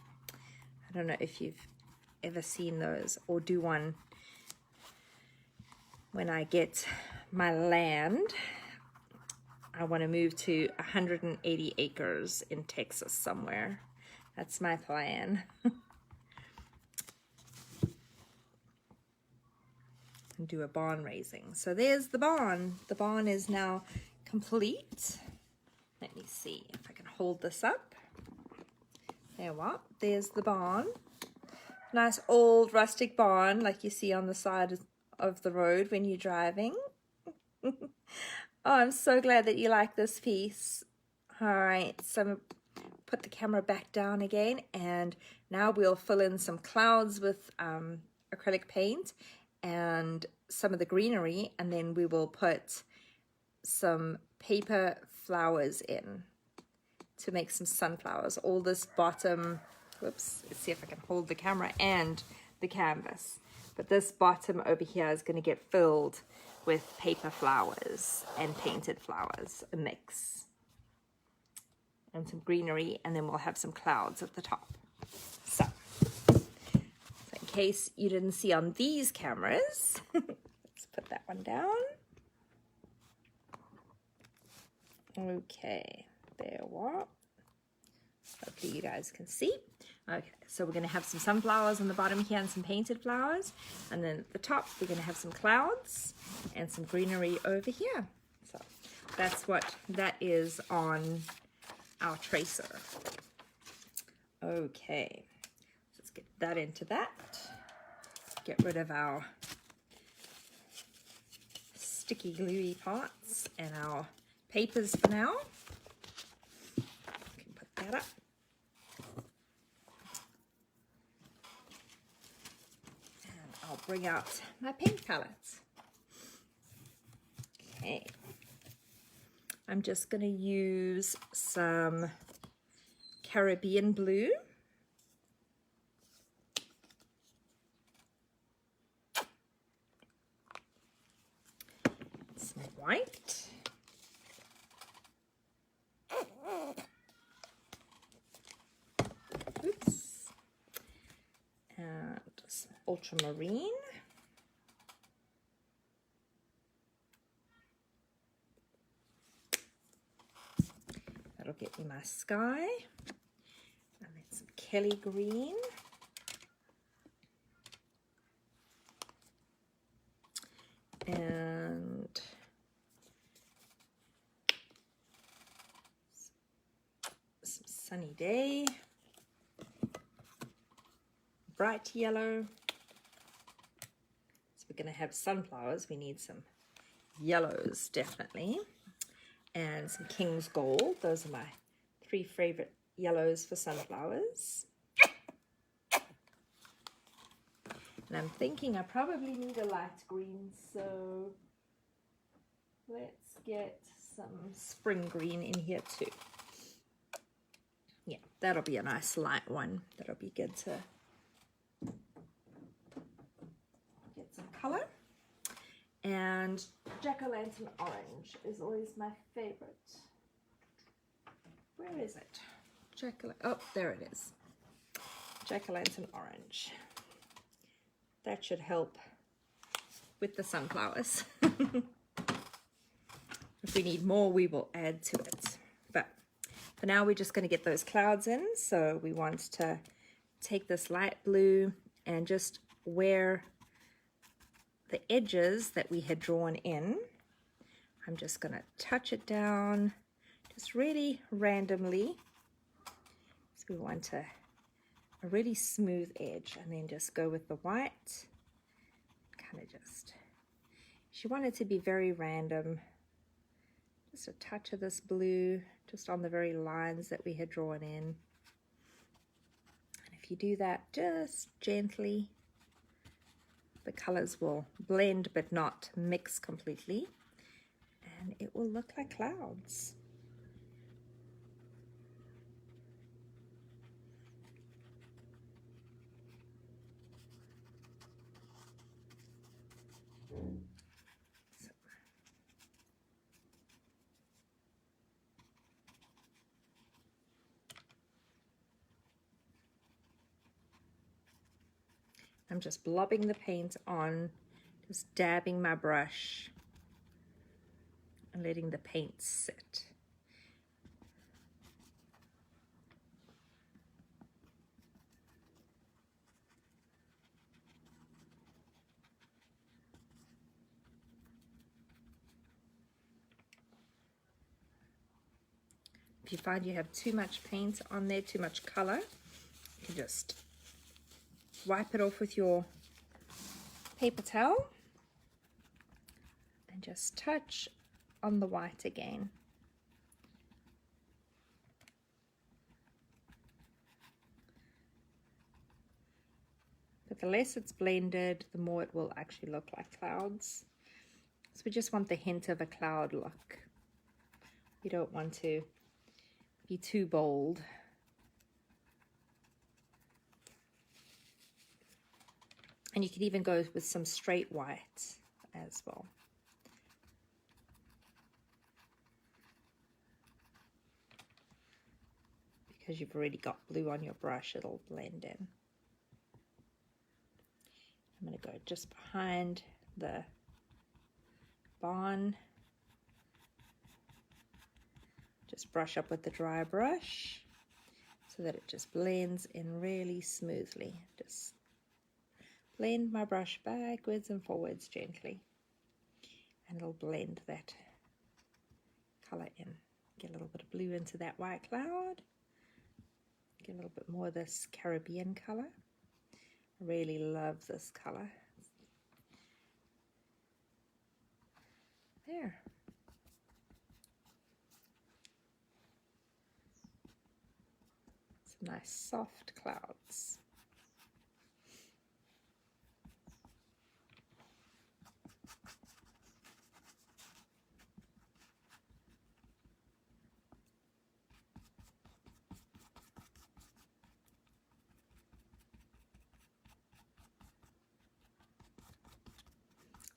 I don't know if you've ever seen those, or do one when I get my land. I want to move to 180 acres in Texas somewhere. That's my plan. And do a barn raising. So there's the barn. The barn is now complete. Let me see if I can hold this up. There what? There's the barn. Nice old rustic barn like you see on the side of the road when you're driving. Oh, I'm so glad that you like this piece. All right, so I'm gonna put the camera back down again, and now we'll fill in some clouds with acrylic paint and some of the greenery, and then we will put some paper flowers in to make some sunflowers. All this bottom, whoops, let's see if I can hold the camera and the canvas. But this bottom over here is going to get filled with paper flowers and painted flowers, a mix. And some greenery, and then we'll have some clouds at the top. So in case you didn't see on these cameras, let's put that one down. Okay, there what? Hopefully you guys can see. Okay, so we're going to have some sunflowers on the bottom here and some painted flowers. And then at the top, we're going to have some clouds and some greenery over here. So that's what that is on our tracer. Okay, let's get that into that. Get rid of our sticky gluey parts and our papers for now. We can put that up. And I'll bring out my paint palettes. Okay. I'm just going to use some Caribbean blue. Some white. Oops. And some ultramarine. That'll get me my sky. And then some Kelly green. And some Sunny Day. Bright yellow. So we're going to have sunflowers. We need some yellows, definitely. And some King's Gold. Those are my 3 favorite yellows for sunflowers. And I'm thinking I probably need a light green, so let's get some spring green in here too. Yeah, that'll be a nice light one. That'll be good to get some color. And jack-o'-lantern orange is always my favorite. Where is it? Oh, there it is. Jack-o'-lantern orange. That should help with the sunflowers. If we need more, we will add to it. But for now, we're just going to get those clouds in. So we want to take this light blue and just wear the edges that we had drawn in. I'm just going to touch it down just really randomly. So we want a really smooth edge, and then just go with the white. Kind of just, you want it to be very random. Just a touch of this blue just on the very lines that we had drawn in. And if you do that just gently, the colors will blend but not mix completely, and it will look like clouds. I'm just blobbing the paint on, just dabbing my brush and letting the paint sit. If you find you have too much paint on there, too much color, you can just wipe it off with your paper towel and just touch on the white again. But the less it's blended, the more it will actually look like clouds. So we just want the hint of a cloud look. We don't want to be too bold. And you can even go with some straight white as well. Because you've already got blue on your brush, it'll blend in. I'm going to go just behind the barn. Just brush up with the dry brush so that it just blends in really smoothly. Just blend my brush backwards and forwards gently, and it'll blend that color in. Get a little bit of blue into that white cloud. Get a little bit more of this Caribbean color. I really love this color. There. Some nice soft clouds.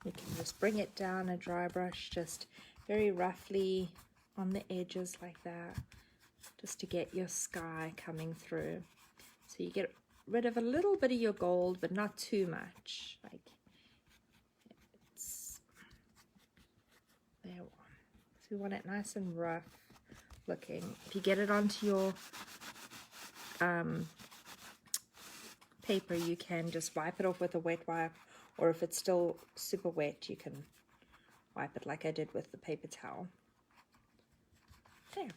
You can just bring it down a dry brush, just very roughly on the edges like that, just to get your sky coming through. So you get rid of a little bit of your gold, but not too much. Like it's there. So we want it nice and rough looking. If you get it onto your paper, you can just wipe it off with a wet wipe. Or if it's still super wet, you can wipe it like I did with the paper towel. There. I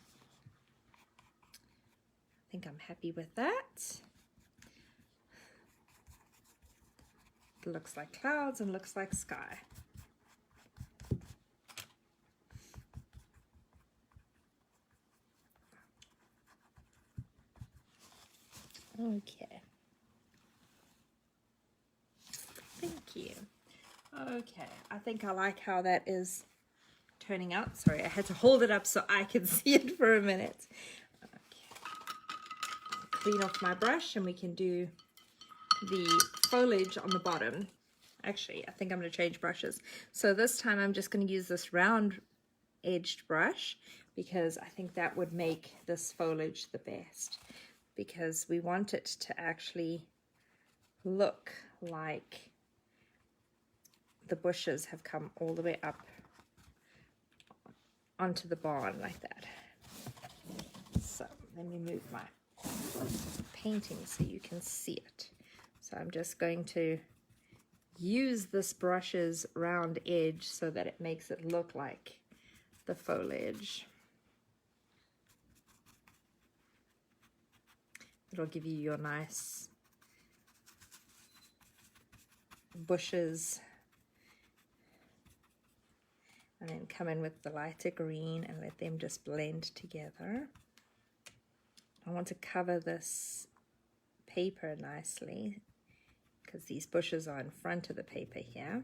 think I'm happy with that. It looks like clouds and looks like sky. Okay. Thank you. Okay, I think I like how that is turning out. Sorry, I had to hold it up so I could see it for a minute. Okay. Clean off my brush and we can do the foliage on the bottom. Actually, I think I'm going to change brushes. So this time I'm just going to use this round edged brush because I think that would make this foliage the best, because we want it to actually look like the bushes have come all the way up onto the barn like that. So let me move my painting so you can see it. So I'm just going to use this brush's round edge so that it makes it look like the foliage. It'll give you your nice bushes. And then come in with the lighter green and let them just blend together. I want to cover this paper nicely because these bushes are in front of the paper here.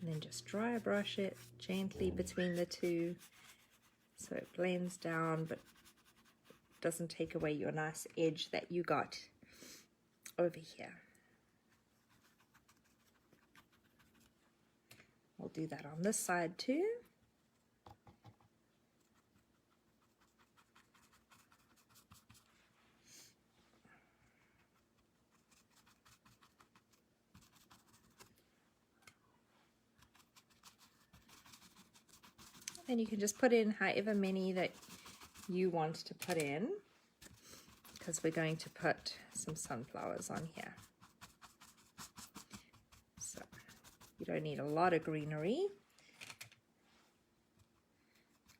And then just dry brush it gently between the two so it blends down but doesn't take away your nice edge that you got over here. We'll do that on this side too. And you can just put in however many that you want to put in, because we're going to put some sunflowers on here. So you don't need a lot of greenery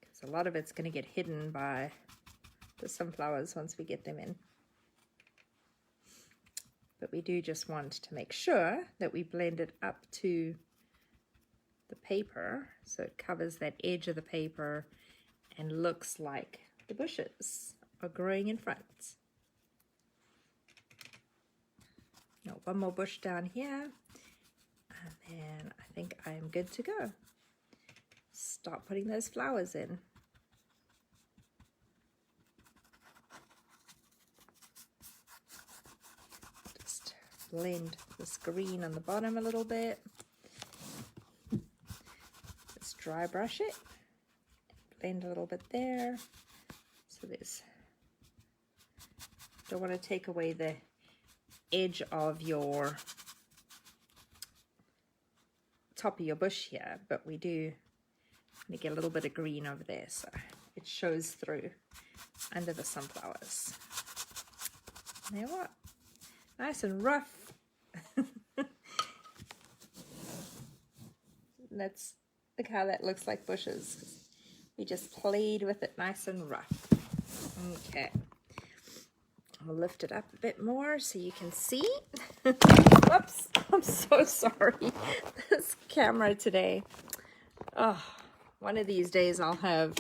because a lot of it's going to get hidden by the sunflowers once we get them in. But we do just want to make sure that we blend it up to the paper so it covers that edge of the paper and looks like the bushes are growing in front. Now one more bush down here, and then I think I am good to go. Start putting those flowers in. Just blend this green on the bottom a little bit. Just dry brush it. Blend a little bit there. So there's, don't want to take away the edge of your top of your bush here, but we do want to get a little bit of green over there so it shows through under the sunflowers. There what? Nice and rough look how that looks like bushes. We just played with it nice and rough. Okay. I'll lift it up a bit more so you can see. Whoops, I'm so sorry. This camera today. Oh, one of these days I'll have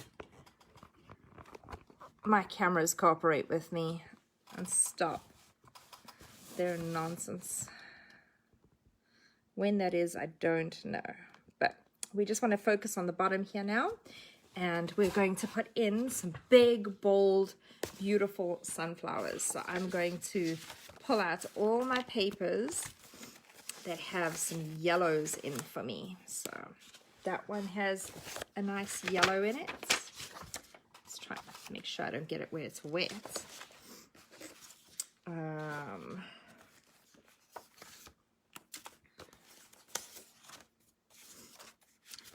my cameras cooperate with me and stop their nonsense. When that is, I don't know. But we just want to focus on the bottom here now. And we're going to put in some big, bold, beautiful sunflowers. So I'm going to pull out all my papers that have some yellows in for me. So that one has a nice yellow in it. Let's try to make sure I don't get it where it's wet.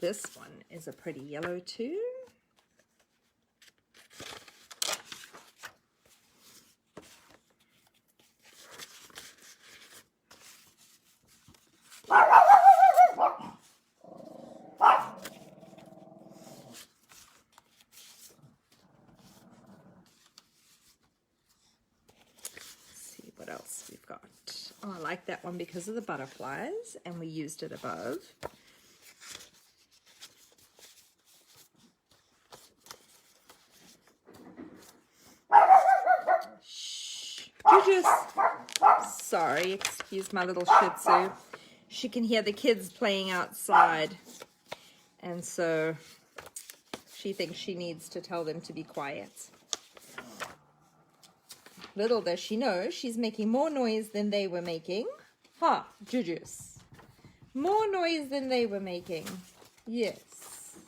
This one is a pretty yellow too. See what else we've got. Oh, I like that one because of the butterflies, and we used it above. Sorry, excuse my little Shih Tzu. She can hear the kids playing outside, and so she thinks she needs to tell them to be quiet. Little does she know, she's making more noise than they were making. Ha, Jujus. More noise than they were making. Yes.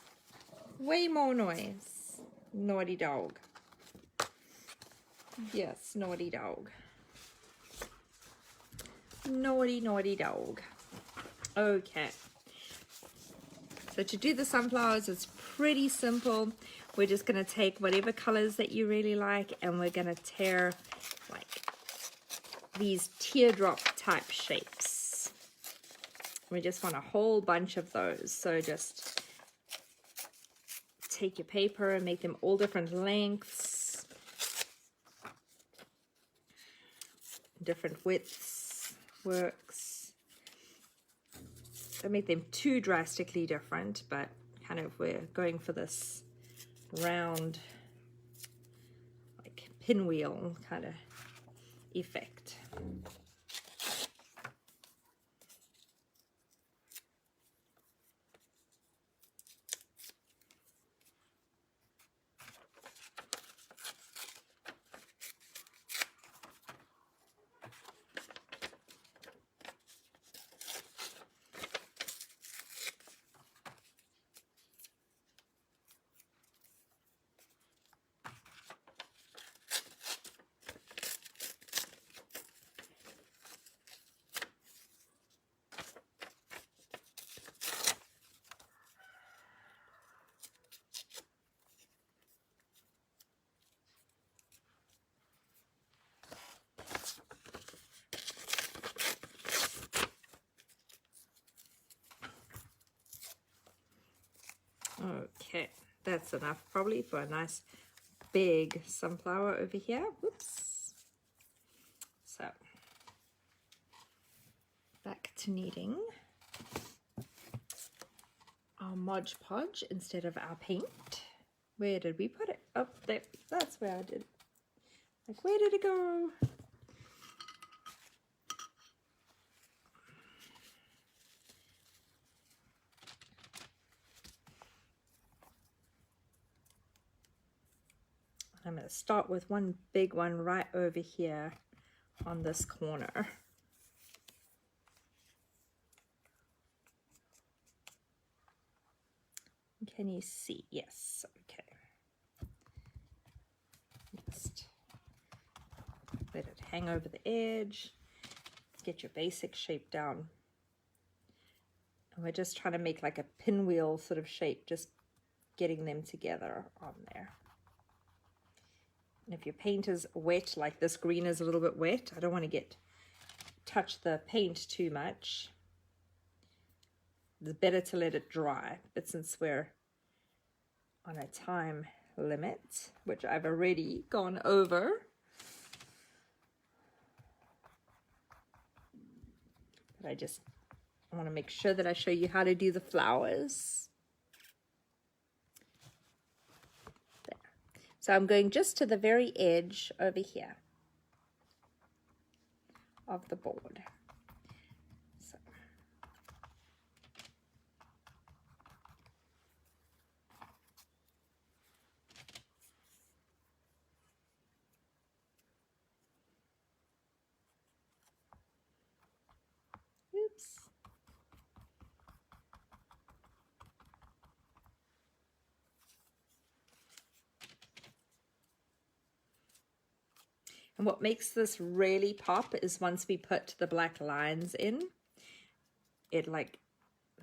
Way more noise. Naughty dog. Yes, naughty dog. Naughty, naughty dog. Okay. So to do the sunflowers, it's pretty simple. We're just going to take whatever colors that you really like, and we're going to tear like these teardrop type shapes. We just want a whole bunch of those. So just take your paper and make them all different lengths, different widths works. Don't make them too drastically different, but kind of we're going for this round, like pinwheel kind of effect. Okay, that's enough probably for a nice big sunflower over here. Whoops. So, back to kneading our Mod Podge instead of our paint. Where did we put it? Oh, there. That's where I did. Like, where did it go? I'm going to start with one big one right over here on this corner. Can you see? Yes, okay. Just let it hang over the edge. Get your basic shape down. And we're just trying to make like a pinwheel sort of shape, just getting them together on there. And if your paint is wet, like this green is a little bit wet, I don't want to touch the paint too much. it's better to let it dry. But since we're on a time limit, which I've already gone over, but I want to make sure that I show you how to do the flowers. There. So I'm going just to the very edge over here of the board. So. Oops. And what makes this really pop is once we put the black lines in, it like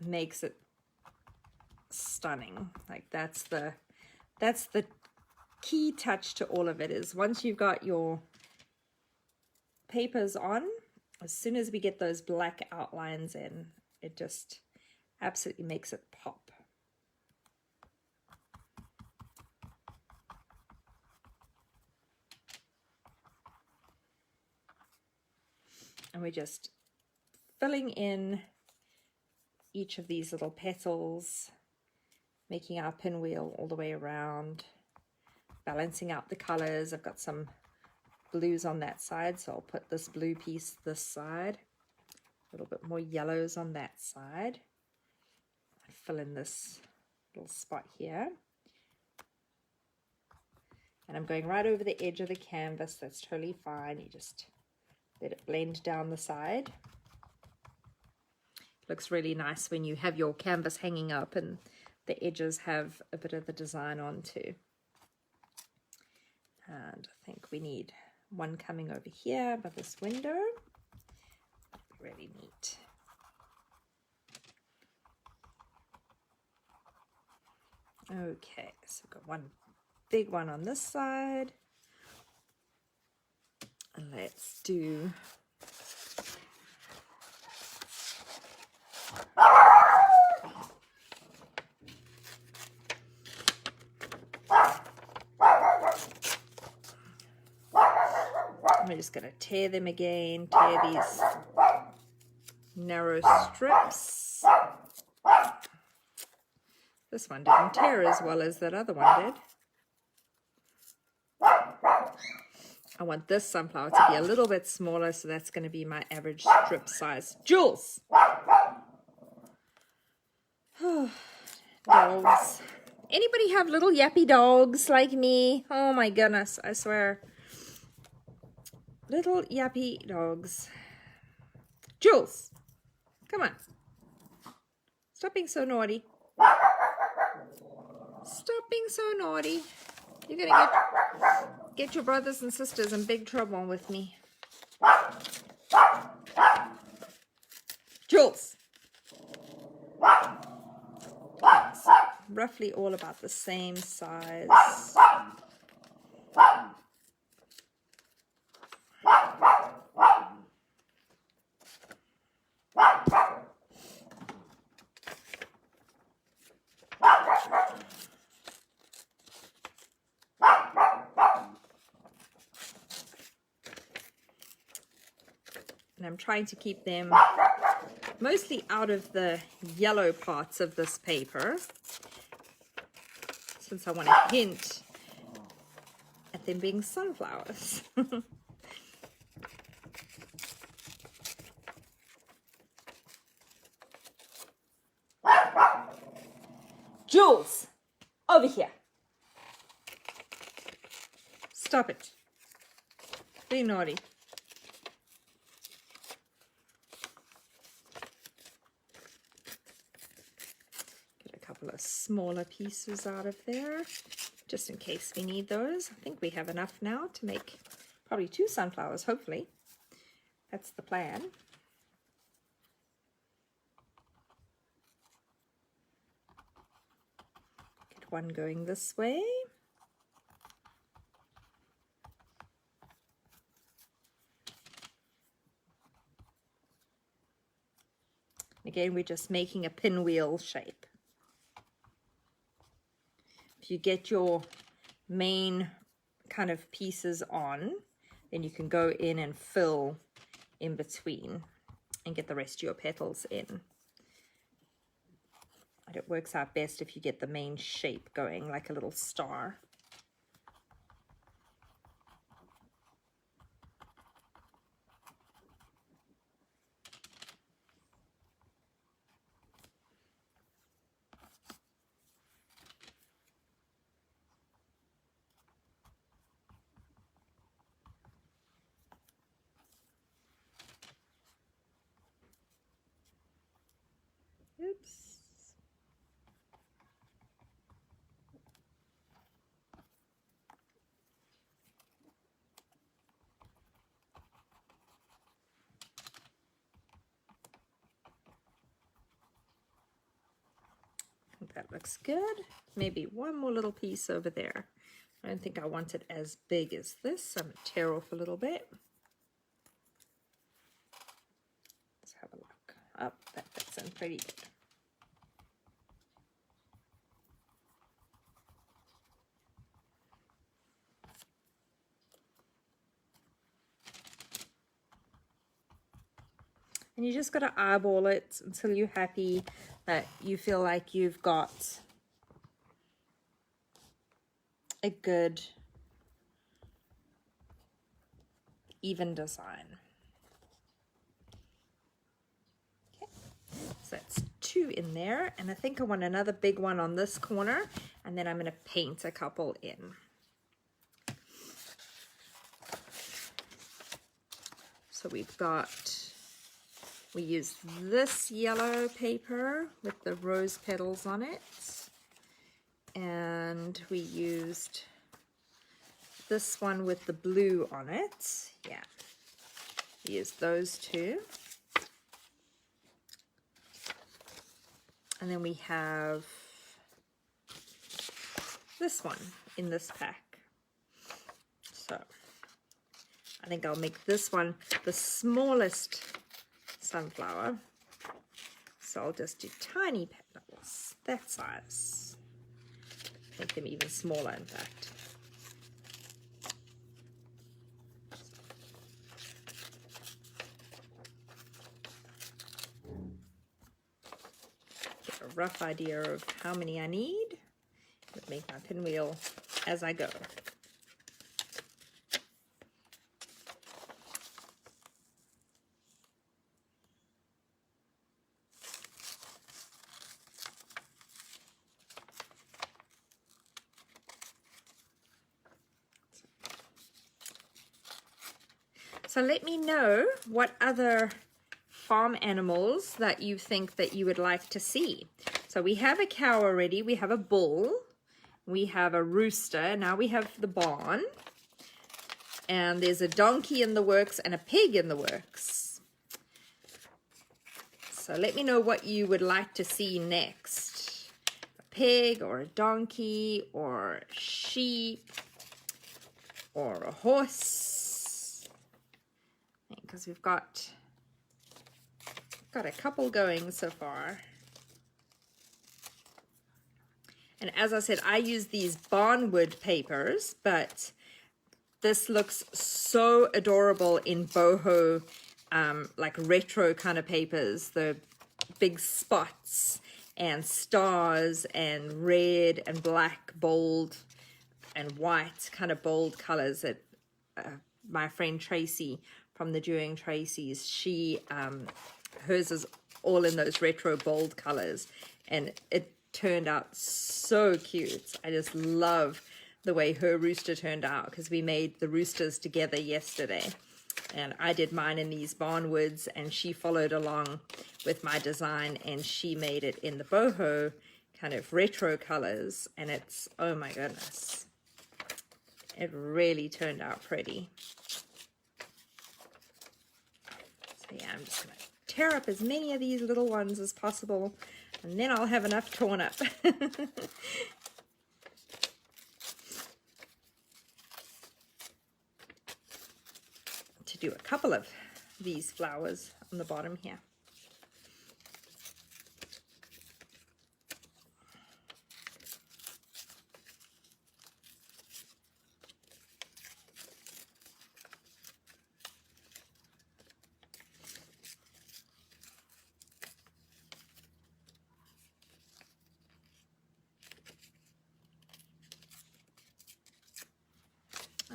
makes it stunning. Like that's the key touch to all of it, is once you've got your papers on, as soon as we get those black outlines in, it just absolutely makes it pop. And we're just filling in each of these little petals, making our pinwheel all the way around, balancing out the colors. I've got some blues on that side, so I'll put this blue piece this side, a little bit more yellows on that side. Fill in this little spot here. And I'm going right over the edge of the canvas. That's totally fine. You just let it blend down the side. Looks really nice when you have your canvas hanging up and the edges have a bit of the design on too. And I think we need one coming over here by this window. That'd be really neat. Okay, so we've got one big one on this side. And let's do I'm just going to tear them again, tear these narrow strips. This one didn't tear as well as that other one did. I want this sunflower to be a little bit smaller, so that's going to be my average strip size. Jules! Dogs. Anybody have little yappy dogs like me? Oh my goodness, I swear. Little yappy dogs. Jules, come on. Stop being so naughty. Stop being so naughty. You're going to get your brothers and sisters in big trouble with me. Jules. It's roughly all about the same size. And I'm trying to keep them mostly out of the yellow parts of this paper, since I want to hint at them being sunflowers. Jules, over here. Stop it. Be naughty. Of smaller pieces out of there, just in case we need those. I think we have enough now to make probably 2 sunflowers, hopefully. That's the plan. Get one going this way. again, we're just making a pinwheel shape. If you get your main kind of pieces on, then you can go in and fill in between and get the rest of your petals in. And it works out best if you get the main shape going, like a little star. Oops. I think that looks good. Maybe one more little piece over there. I don't think I want it as big as this, so I'm going to tear off a little bit. Let's have a look. Oh, that fits in pretty good. And you just got to eyeball it until you're happy that you feel like you've got a good, even design. Okay, so that's 2 in there, and I think I want another big one on this corner, and then I'm going to paint a couple in. So we used this yellow paper with the rose petals on it, and we used this one with the blue on it. Yeah, we used those 2. And then we have this one in this pack. So I think I'll make this one the smallest sunflower. So I'll just do tiny petals, that size. Make them even smaller, in fact. Get a rough idea of how many I need. Make my pinwheel as I go. So let me know what other farm animals that you think that you would like to see. So we have a cow already, we have a bull, we have a rooster, now we have the barn, and there's a donkey in the works and a pig in the works. So let me know what you would like to see next. A pig or a donkey or a sheep or a horse. Because we've got a couple going so far. And as I said, I use these barnwood papers, but this looks so adorable in boho, like retro kind of papers, the big spots and stars and red and black, bold and white kind of bold colors that my friend Tracy from the Doing Tracy's, she hers is all in those retro bold colors, and it turned out so cute. I just love the way her rooster turned out, because we made the roosters together yesterday, and I did mine in these barnwoods, and she followed along with my design, and she made it in the boho kind of retro colors, and it's, oh my goodness, it really turned out pretty. So yeah, I'm just going to tear up as many of these little ones as possible, and then I'll have enough torn up. To do a couple of these flowers on the bottom here.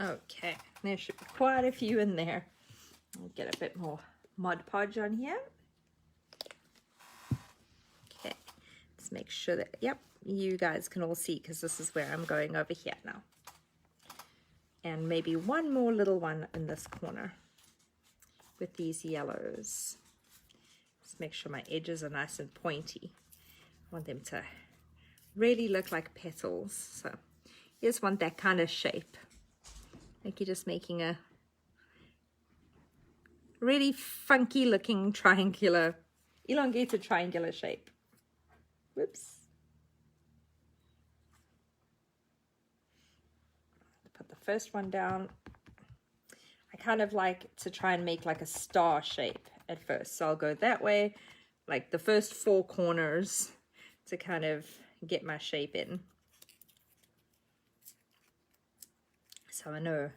Okay, there should be quite a few in there. I'll get a bit more Mod Podge on here. Okay, let's make sure that, yep, you guys can all see, because this is where I'm going over here now. And maybe one more little one in this corner with these yellows. Let's make sure my edges are nice and pointy. I want them to really look like petals. So you just want that kind of shape. Like you're just making a really funky looking triangular, elongated triangular shape. Whoops. Put the first one down. I kind of like to try and make like a star shape at first. So I'll go that way, like the first 4 corners to kind of get my shape in. So I know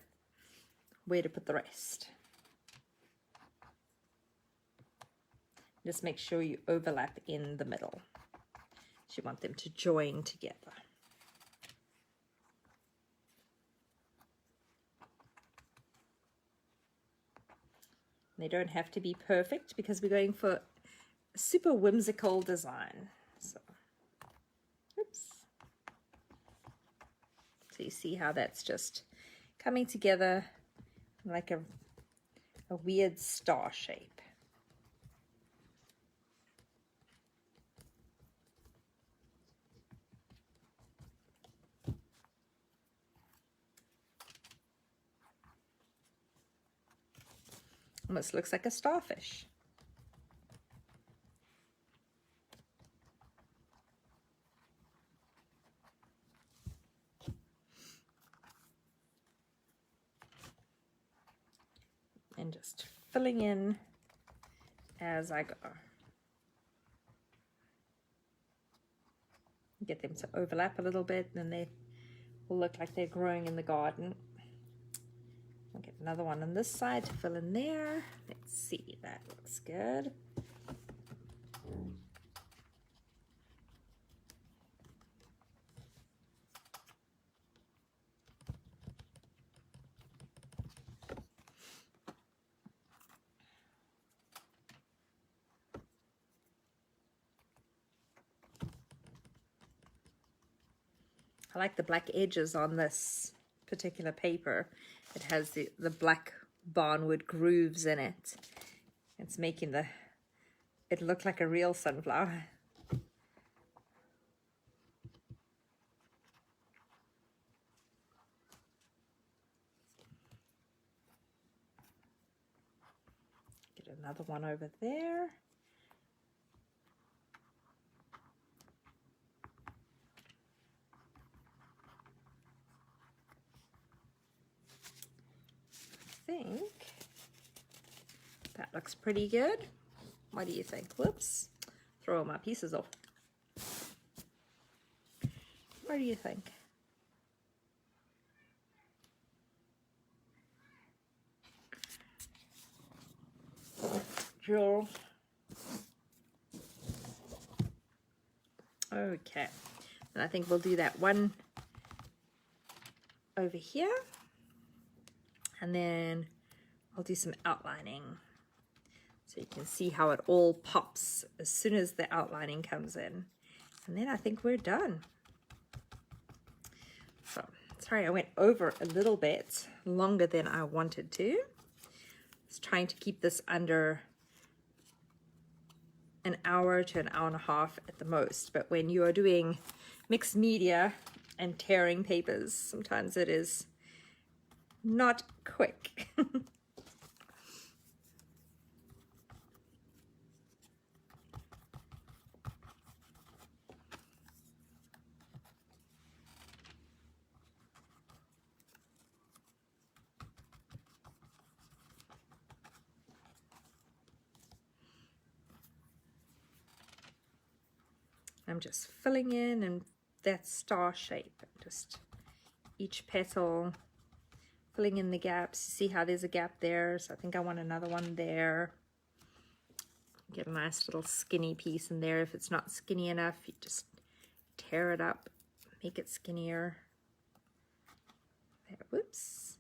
where to put the rest. Just make sure you overlap in the middle. So you want them to join together. They don't have to be perfect because we're going for a super whimsical design. So, oops. So you see how that's just coming together like a weird star shape. Almost looks like a starfish. And just filling in as I go. Get them to overlap a little bit, and then they will look like they're growing in the garden. I'll get another one on this side to fill in there. Let's see, that looks good. I like the black edges on this particular paper. It has the black barnwood grooves in it. It's making it look like a real sunflower. Get another one over there. I think that looks pretty good. What do you think? Whoops, throw my pieces off. What do you think? Joel. Okay, and I think we'll do that one over here. And then I'll do some outlining so you can see how it all pops as soon as the outlining comes in. And then I think we're done. So, sorry, I went over a little bit longer than I wanted to. I was trying to keep this under an hour to an hour and a half at the most. But when you are doing mixed media and tearing papers, sometimes it is not quick. I'm just filling in and that star shape, just each petal, filling in the gaps. See how there's a gap there, so I think I want another one there. Get a nice little skinny piece in there. If it's not skinny enough, you just tear it up, make it skinnier. There, whoops.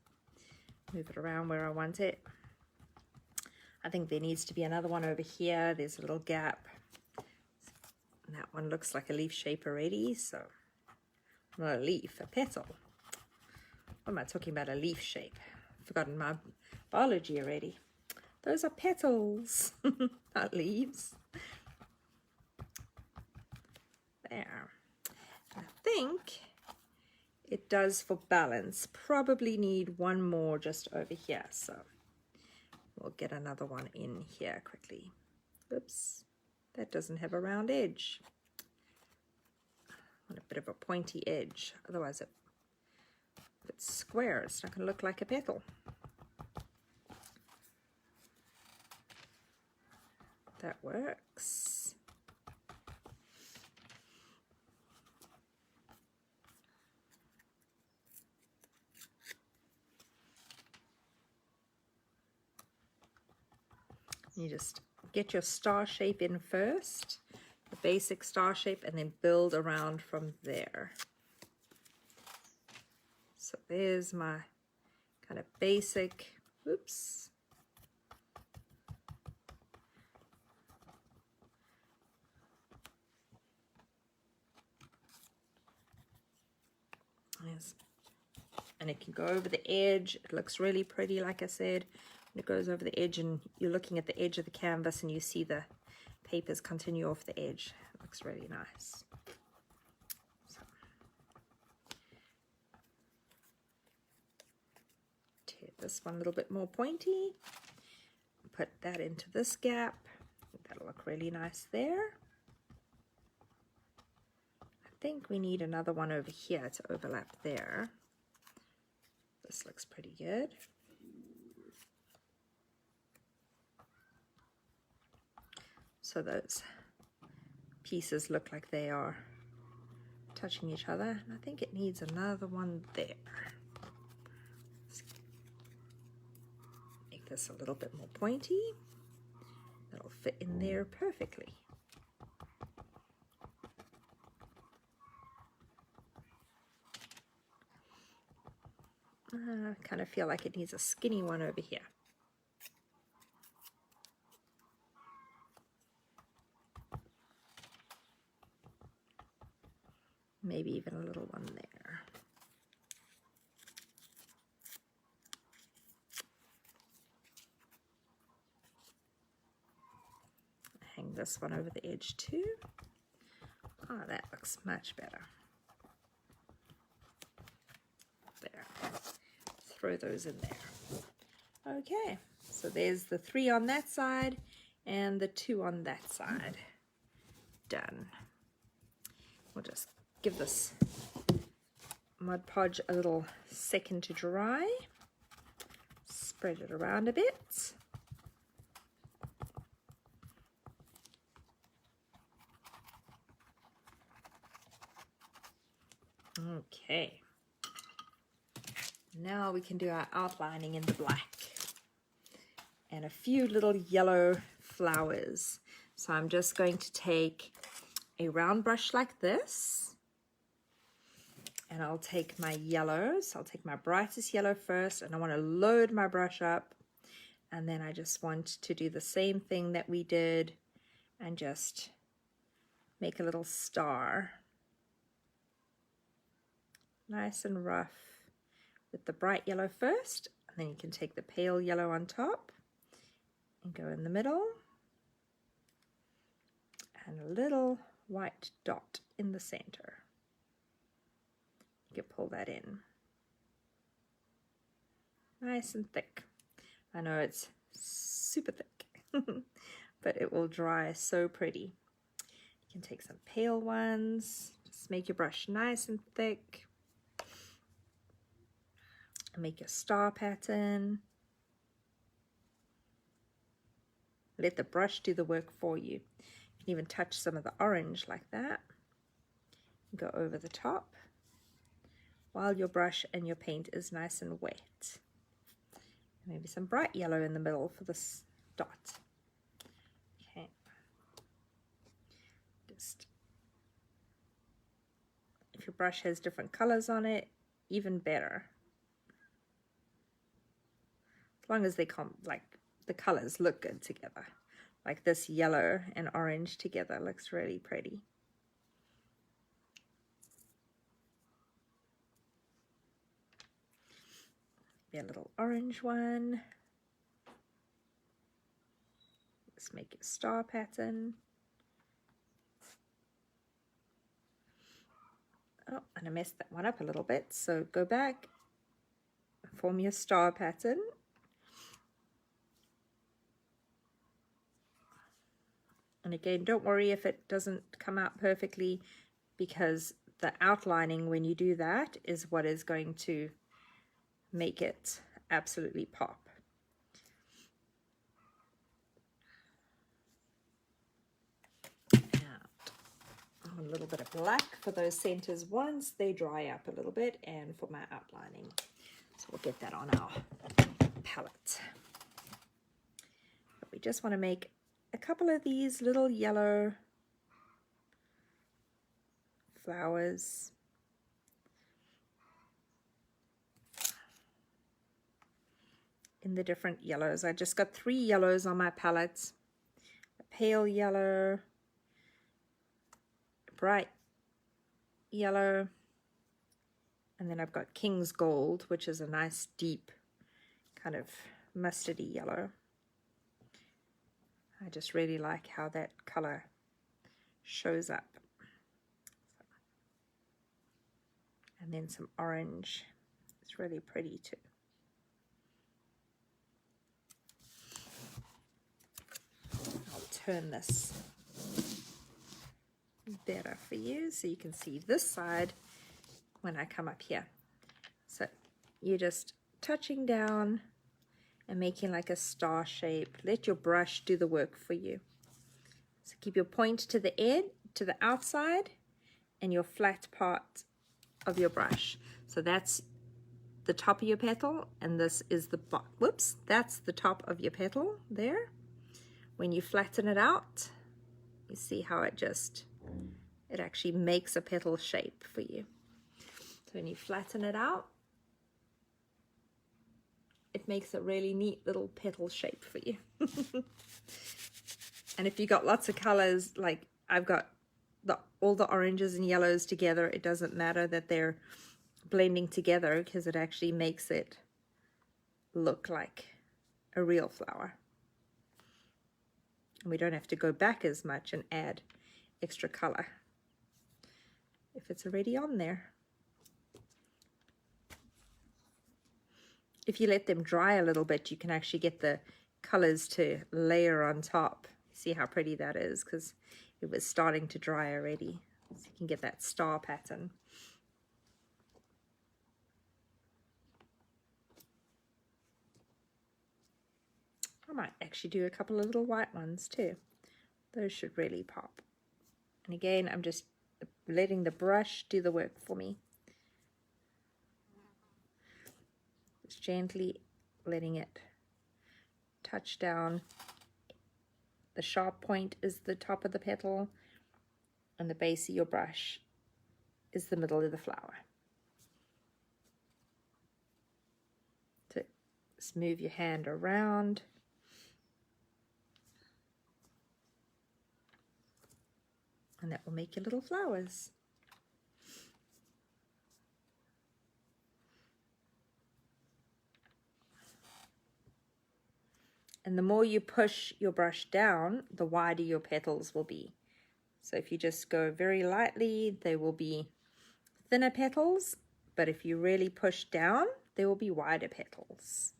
Move it around where I want it. I think there needs to be another one over here. There's a little gap. And that one looks like a leaf shape already, so not a leaf, a petal. What am I talking about? A leaf shape. I've forgotten my biology already. Those are petals, not leaves. There. I think it does for balance. Probably need one more just over here, so we'll get another one in here quickly. Oops, that doesn't have a round edge. I want a bit of a pointy edge, otherwise if it's square, it's not going to look like a petal. That works. You just get your star shape in first, the basic star shape, and then build around from there. So there's my kind of basic, oops. Yes. And it can go over the edge. It looks really pretty, like I said. When it goes over the edge and you're looking at the edge of the canvas and you see the papers continue off the edge. It looks really nice. So, tear this one a little bit more pointy. Put that into this gap. That'll look really nice there. I think we need another one over here to overlap there. This looks pretty good. So those pieces look like they are touching each other. And I think it needs another one there. Let's make this a little bit more pointy. That'll fit in there perfectly. I kind of feel like it needs a skinny one over here. Maybe even a little one there. Hang this one over the edge too. Oh, that looks much better. There. Throw those in there. Okay, so there's the 3 on that side and the 2 on that side. Done. We'll just give this Mod Podge a little second to dry. Spread it around a bit. Okay. Now we can do our outlining in the black and a few little yellow flowers. So I'm just going to take a round brush like this, and I'll take my yellows. I'll take my brightest yellow first, and I want to load my brush up, and then I just want to do the same thing that we did and just make a little star. Nice and rough with the bright yellow first, and then you can take the pale yellow on top and go in the middle, and a little white dot in the center. You can pull that in. Nice and thick. I know it's super thick, but it will dry so pretty. You can take some pale ones, just make your brush nice and thick. Make your star pattern. Let the brush do the work for you. You can even touch some of the orange like that. Go over the top while your brush and your paint is nice and wet. Maybe some bright yellow in the middle for this dot. Okay. Just, if your brush has different colors on it, even better. as long as they like the colors look good together. Like this yellow and orange together looks really pretty. Maybe a little orange one. Let's make a star pattern. Oh, and I messed that one up a little bit. So go back, form your star pattern. And again, don't worry if it doesn't come out perfectly, because the outlining when you do that is what is going to make it absolutely pop. And a little bit of black for those centers once they dry up a little bit, and for my outlining. So we'll get that on our palette. But we just want to make a couple of these little yellow flowers. In the different yellows. I just got 3 yellows on my palette. A pale yellow, a bright yellow, and then I've got King's Gold, which is a nice deep kind of mustardy yellow. I just really like how that color shows up. And then some orange. It's really pretty too. I'll turn this better for you so you can see this side when I come up here. So you're just touching down and making like a star shape. Let your brush do the work for you. So keep your point to the edge, to the outside, and your flat part of your brush. So that's the top of your petal, and this is the bottom. Whoops, that's the top of your petal there. When you flatten it out, you see how it actually makes a petal shape for you. So when you flatten it out, it makes a really neat little petal shape for you. And if you got lots of colors, like I've got all the oranges and yellows together, it doesn't matter that they're blending together, because it actually makes it look like a real flower. And we don't have to go back as much and add extra color if it's already on there. If you let them dry a little bit, you can actually get the colors to layer on top. See how pretty that is, because it was starting to dry already. So you can get that star pattern. I might actually do a couple of little white ones too. Those should really pop. And again, I'm just letting the brush do the work for me. Just gently letting it touch down. The sharp point is the top of the petal, and the base of your brush is the middle of the flower. So just move your hand around. And that will make your little flowers. And the more you push your brush down, the wider your petals will be. So if you just go very lightly, they will be thinner petals, but if you really push down, there will be wider petals.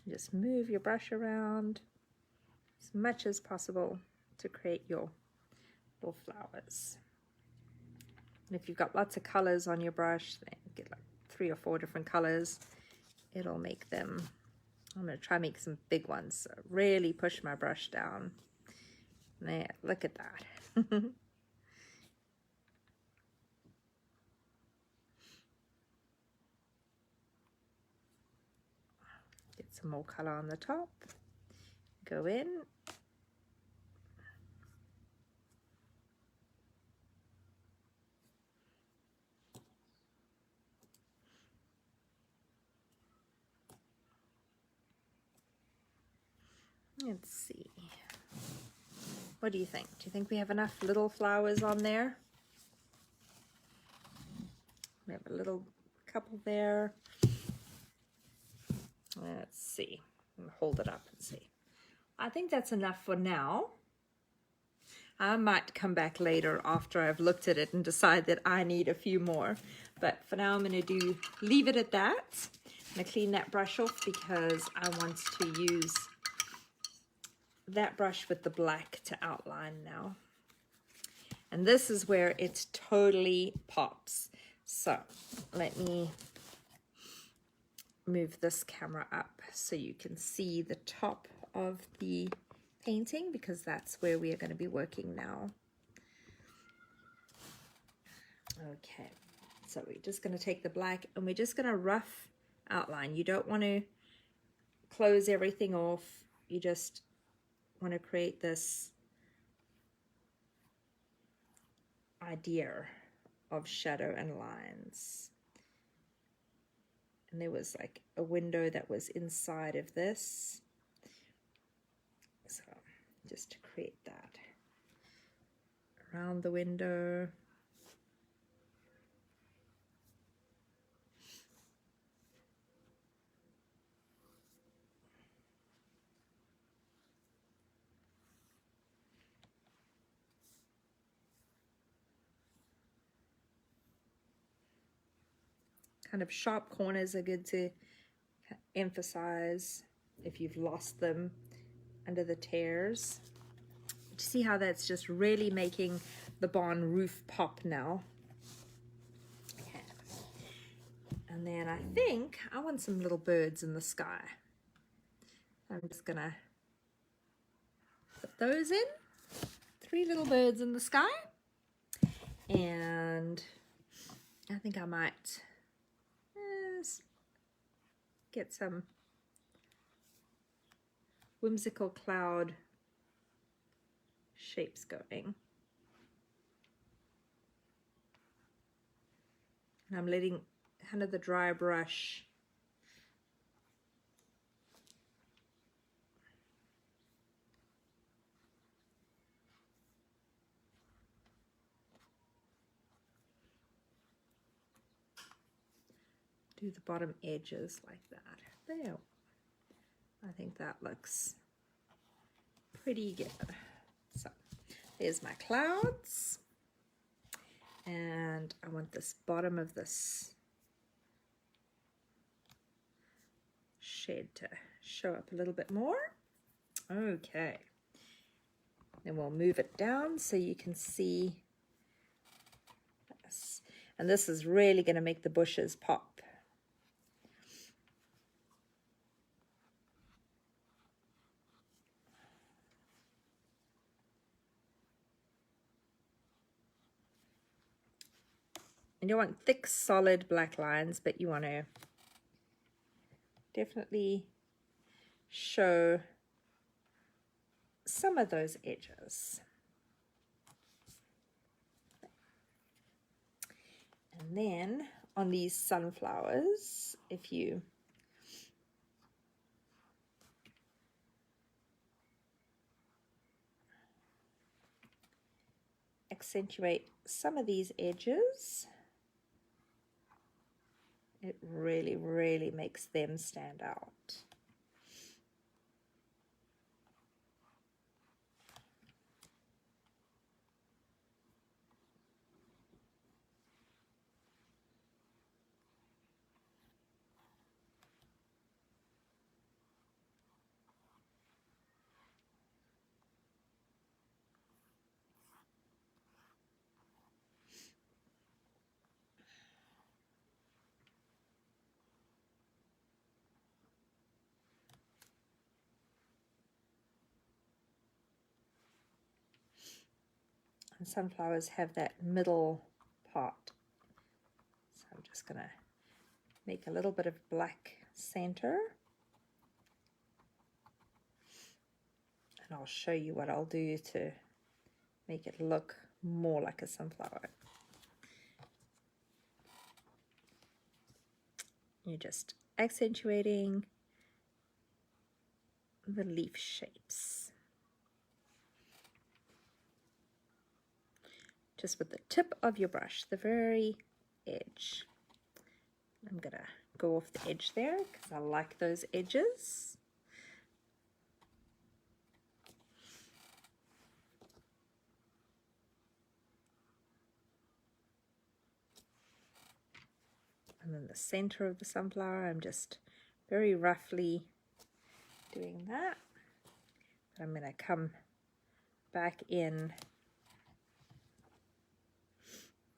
Just move your brush around as much as possible to create your little flowers. And if you've got lots of colors on your brush, then get like 3 or 4 different colors. It'll make them, I'm going to try and make some big ones. So really push my brush down There, look at that. Get some more color on the top. Go in. Let's see. What do you think? Do you think we have enough little flowers on there? We have a little couple there. Let's see. I'll hold it up and see. I think that's enough for now. I might come back later after I've looked at it and decide that I need a few more. But for now, I'm going to leave it at that. I'm going to clean that brush off because I want to use that brush with the black to outline now. And this is where it totally pops. So let me move this camera up so you can see the top of the painting, because that's where we are going to be working now. Okay, so we're just going to take the black and we're just going to rough outline. You don't want to close everything off. You just want to create this idea of shadow and lines. And there was like a window that was inside of this. So just to create that around the window. Kind of sharp corners are good to emphasize if you've lost them under the tears. See how that's just really making the barn roof pop now. Okay. And then I think I want some little birds in the sky. I'm just gonna put those in. 3 little birds in the sky. And I think I might get some whimsical cloud shapes going. And I'm letting kind of the dry brush do the bottom edges like that. There. I think that looks pretty good. So there's my clouds. And I want this bottom of this shed to show up a little bit more. Okay. Then we'll move it down so you can see this. And this is really going to make the bushes pop. And you want thick, solid black lines, but you want to definitely show some of those edges. And then on these sunflowers, if you accentuate some of these edges, it really, really makes them stand out. And sunflowers have that middle part. So I'm just going to make a little bit of black center. And I'll show you what I'll do to make it look more like a sunflower. You're just accentuating the leaf shapes. Just with the tip of your brush, the very edge. I'm going to go off the edge there because I like those edges. And then the center of the sunflower, I'm just very roughly doing that. But I'm going to come back in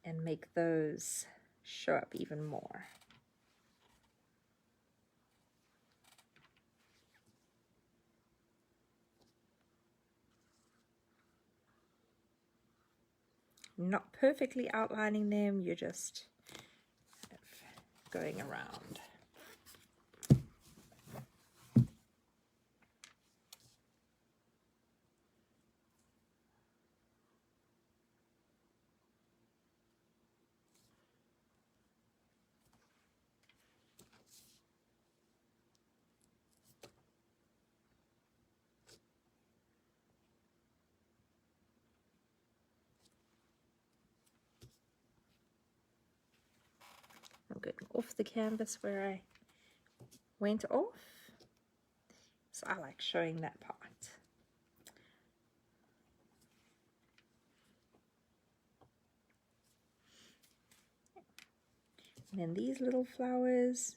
and make those show up even more. Not perfectly outlining them, you're just kind of going around. I'm going off the canvas where I went off. So I like showing that part. And then these little flowers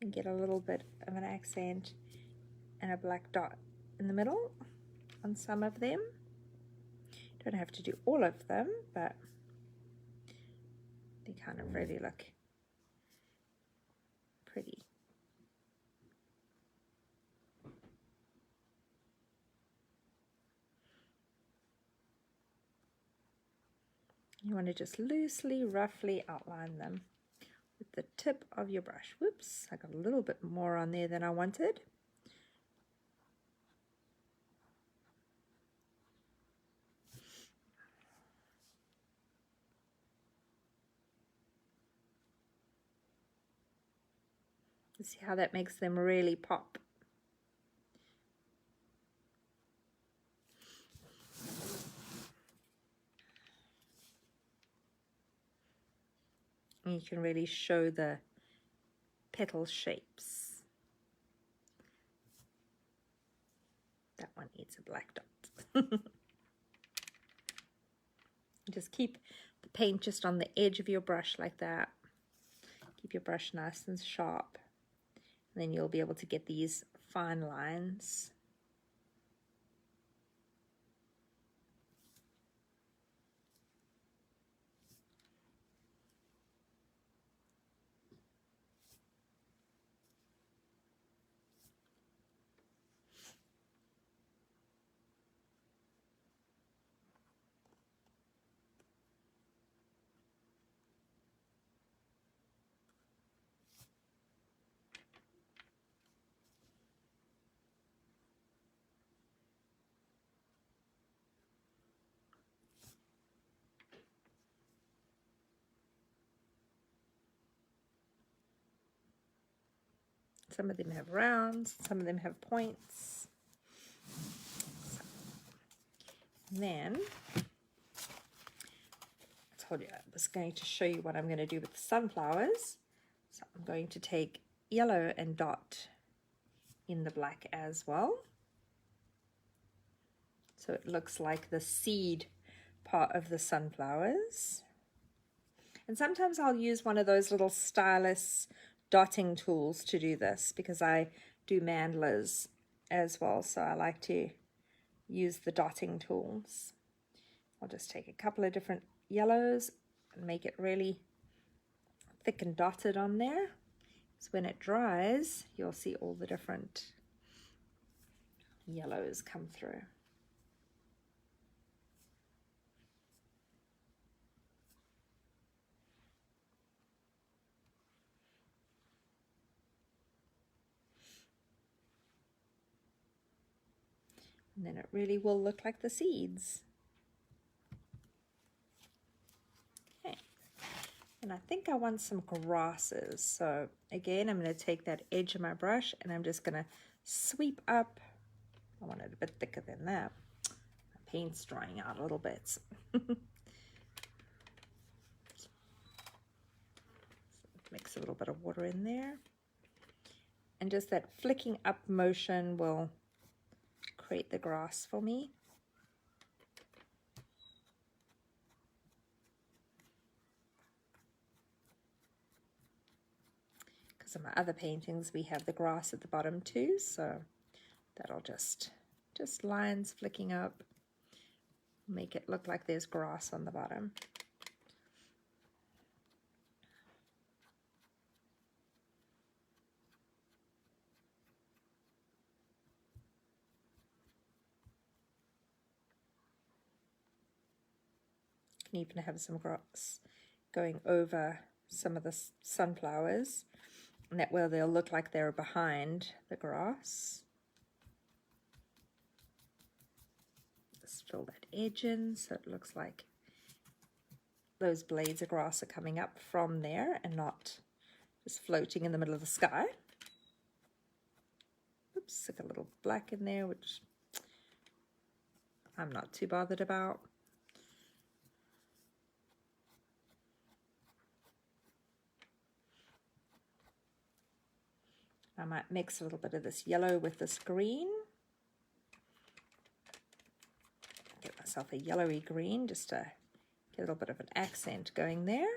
can get a little bit of an accent and a black dot in the middle on some of them. Don't have to do all of them, but they kind of really look pretty. You want to just loosely, roughly outline them with the tip of your brush. Whoops, I got a little bit more on there than I wanted. You see how that makes them really pop. And you can really show the petal shapes. That one needs a black dot. Just keep the paint just on the edge of your brush like that. Keep your brush nice and sharp. And then you'll be able to get these fine lines. Some of them have rounds, some of them have points. And then, I told you I was going to show you what I'm going to do with the sunflowers. So I'm going to take yellow and dot in the black as well. So it looks like the seed part of the sunflowers. And sometimes I'll use one of those little stylus dotting tools to do this because I do mandlas as well, so I like to use the dotting tools. I'll just take a couple of different yellows and make it really thick and dotted on there. So when it dries, you'll see all the different yellows come through. And then it really will look like the seeds. Okay. And I think I want some grasses. So again, I'm going to take that edge of my brush and I'm just going to sweep up. I want it a bit thicker than that. My paint's drying out a little bit. Mix a little bit of water in there. And just that flicking up motion will create the grass for me. Because in my other paintings we have the grass at the bottom too, so that'll just lines flicking up, make it look like there's grass on the bottom. Can even have some grass going over some of the sunflowers, and that way they'll look like they're behind the grass. Just fill that edge in so it looks like those blades of grass are coming up from there and not just floating in the middle of the sky. Oops, stick a little black in there, which I'm not too bothered about. I might mix a little bit of this yellow with this green. Get myself a yellowy green just to get a little bit of an accent going there.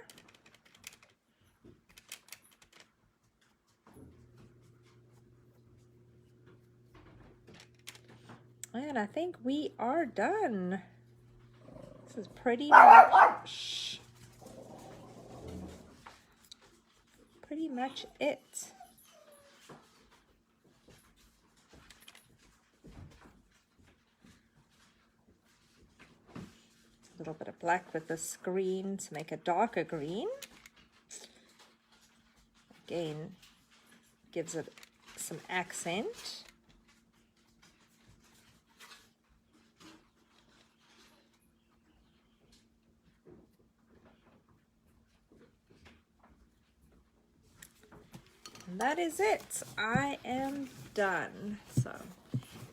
And I think we are done. This is pretty much it. A little bit of black with this green to make a darker green. Again, gives it some accent. And that is it. I am done. So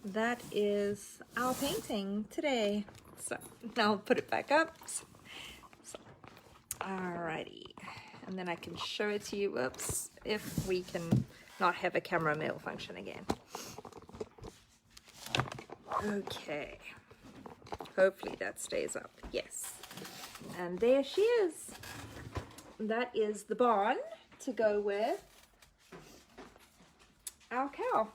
that is our painting today. So now I'll put it back up. So, alrighty. And then I can show it to you, whoops, if we can not have a camera malfunction again. Okay. Hopefully that stays up. Yes. And there she is. That is the barn to go with our cow.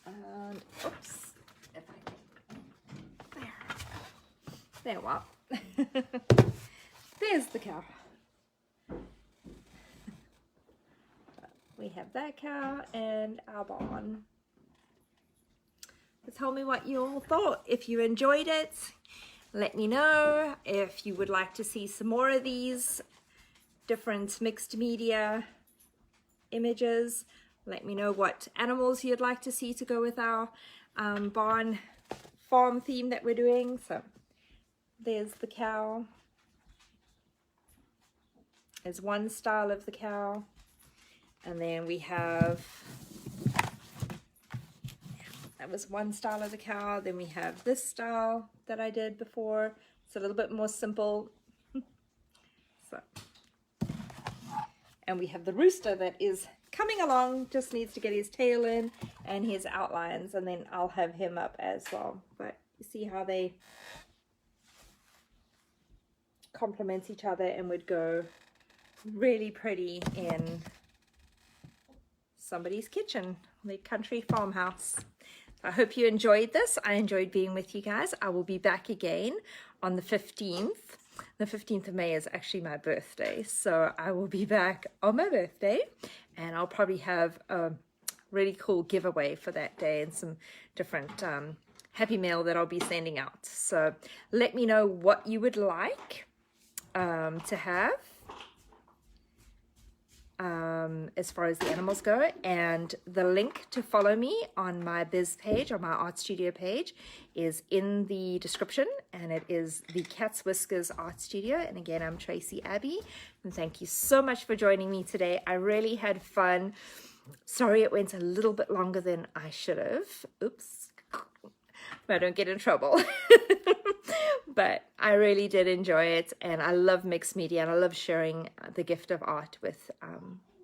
And oops. There, well, there's the cow. We have that cow and our barn. So tell me what you all thought. If you enjoyed it, let me know. If you would like to see some more of these different mixed media images, let me know what animals you'd like to see to go with our barn farm theme that we're doing. So there's the cow. There's one style of the cow. And then we have, that was one style of the cow. Then we have this style that I did before. It's a little bit more simple. So, and we have the rooster that is coming along, just needs to get his tail in and his outlines, and then I'll have him up as well. But you see how they complement each other and would go really pretty in somebody's kitchen, the country farmhouse. I hope you enjoyed this. I enjoyed being with you guys. I will be back again on the 15th. The 15th of May is actually my birthday, so I will be back on my birthday, and I'll probably have a really cool giveaway for that day and some different happy mail that I'll be sending out. So let me know what you would like to have. as far as the animals go, and the link to follow me on my biz page, or my art studio page, is in the description, and it is the Cats Whiskers Art Studio. And again, I'm Tracy Abbey, and thank you so much for joining me today. I really had fun. Sorry it went a little bit longer than I should have. Oops. I don't get in trouble. But I really did enjoy it, and I love mixed media, and I love sharing the gift of art with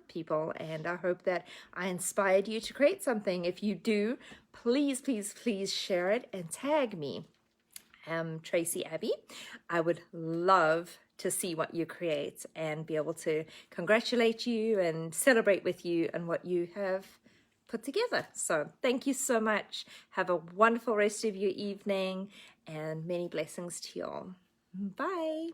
people, and I hope that I inspired you to create something. If you do, please, please, please share it and tag me. Tracy Abbey. I would love to see what you create and be able to congratulate you and celebrate with you on what you have put together. So thank you so much. Have a wonderful rest of your evening, and many blessings to you all. Bye.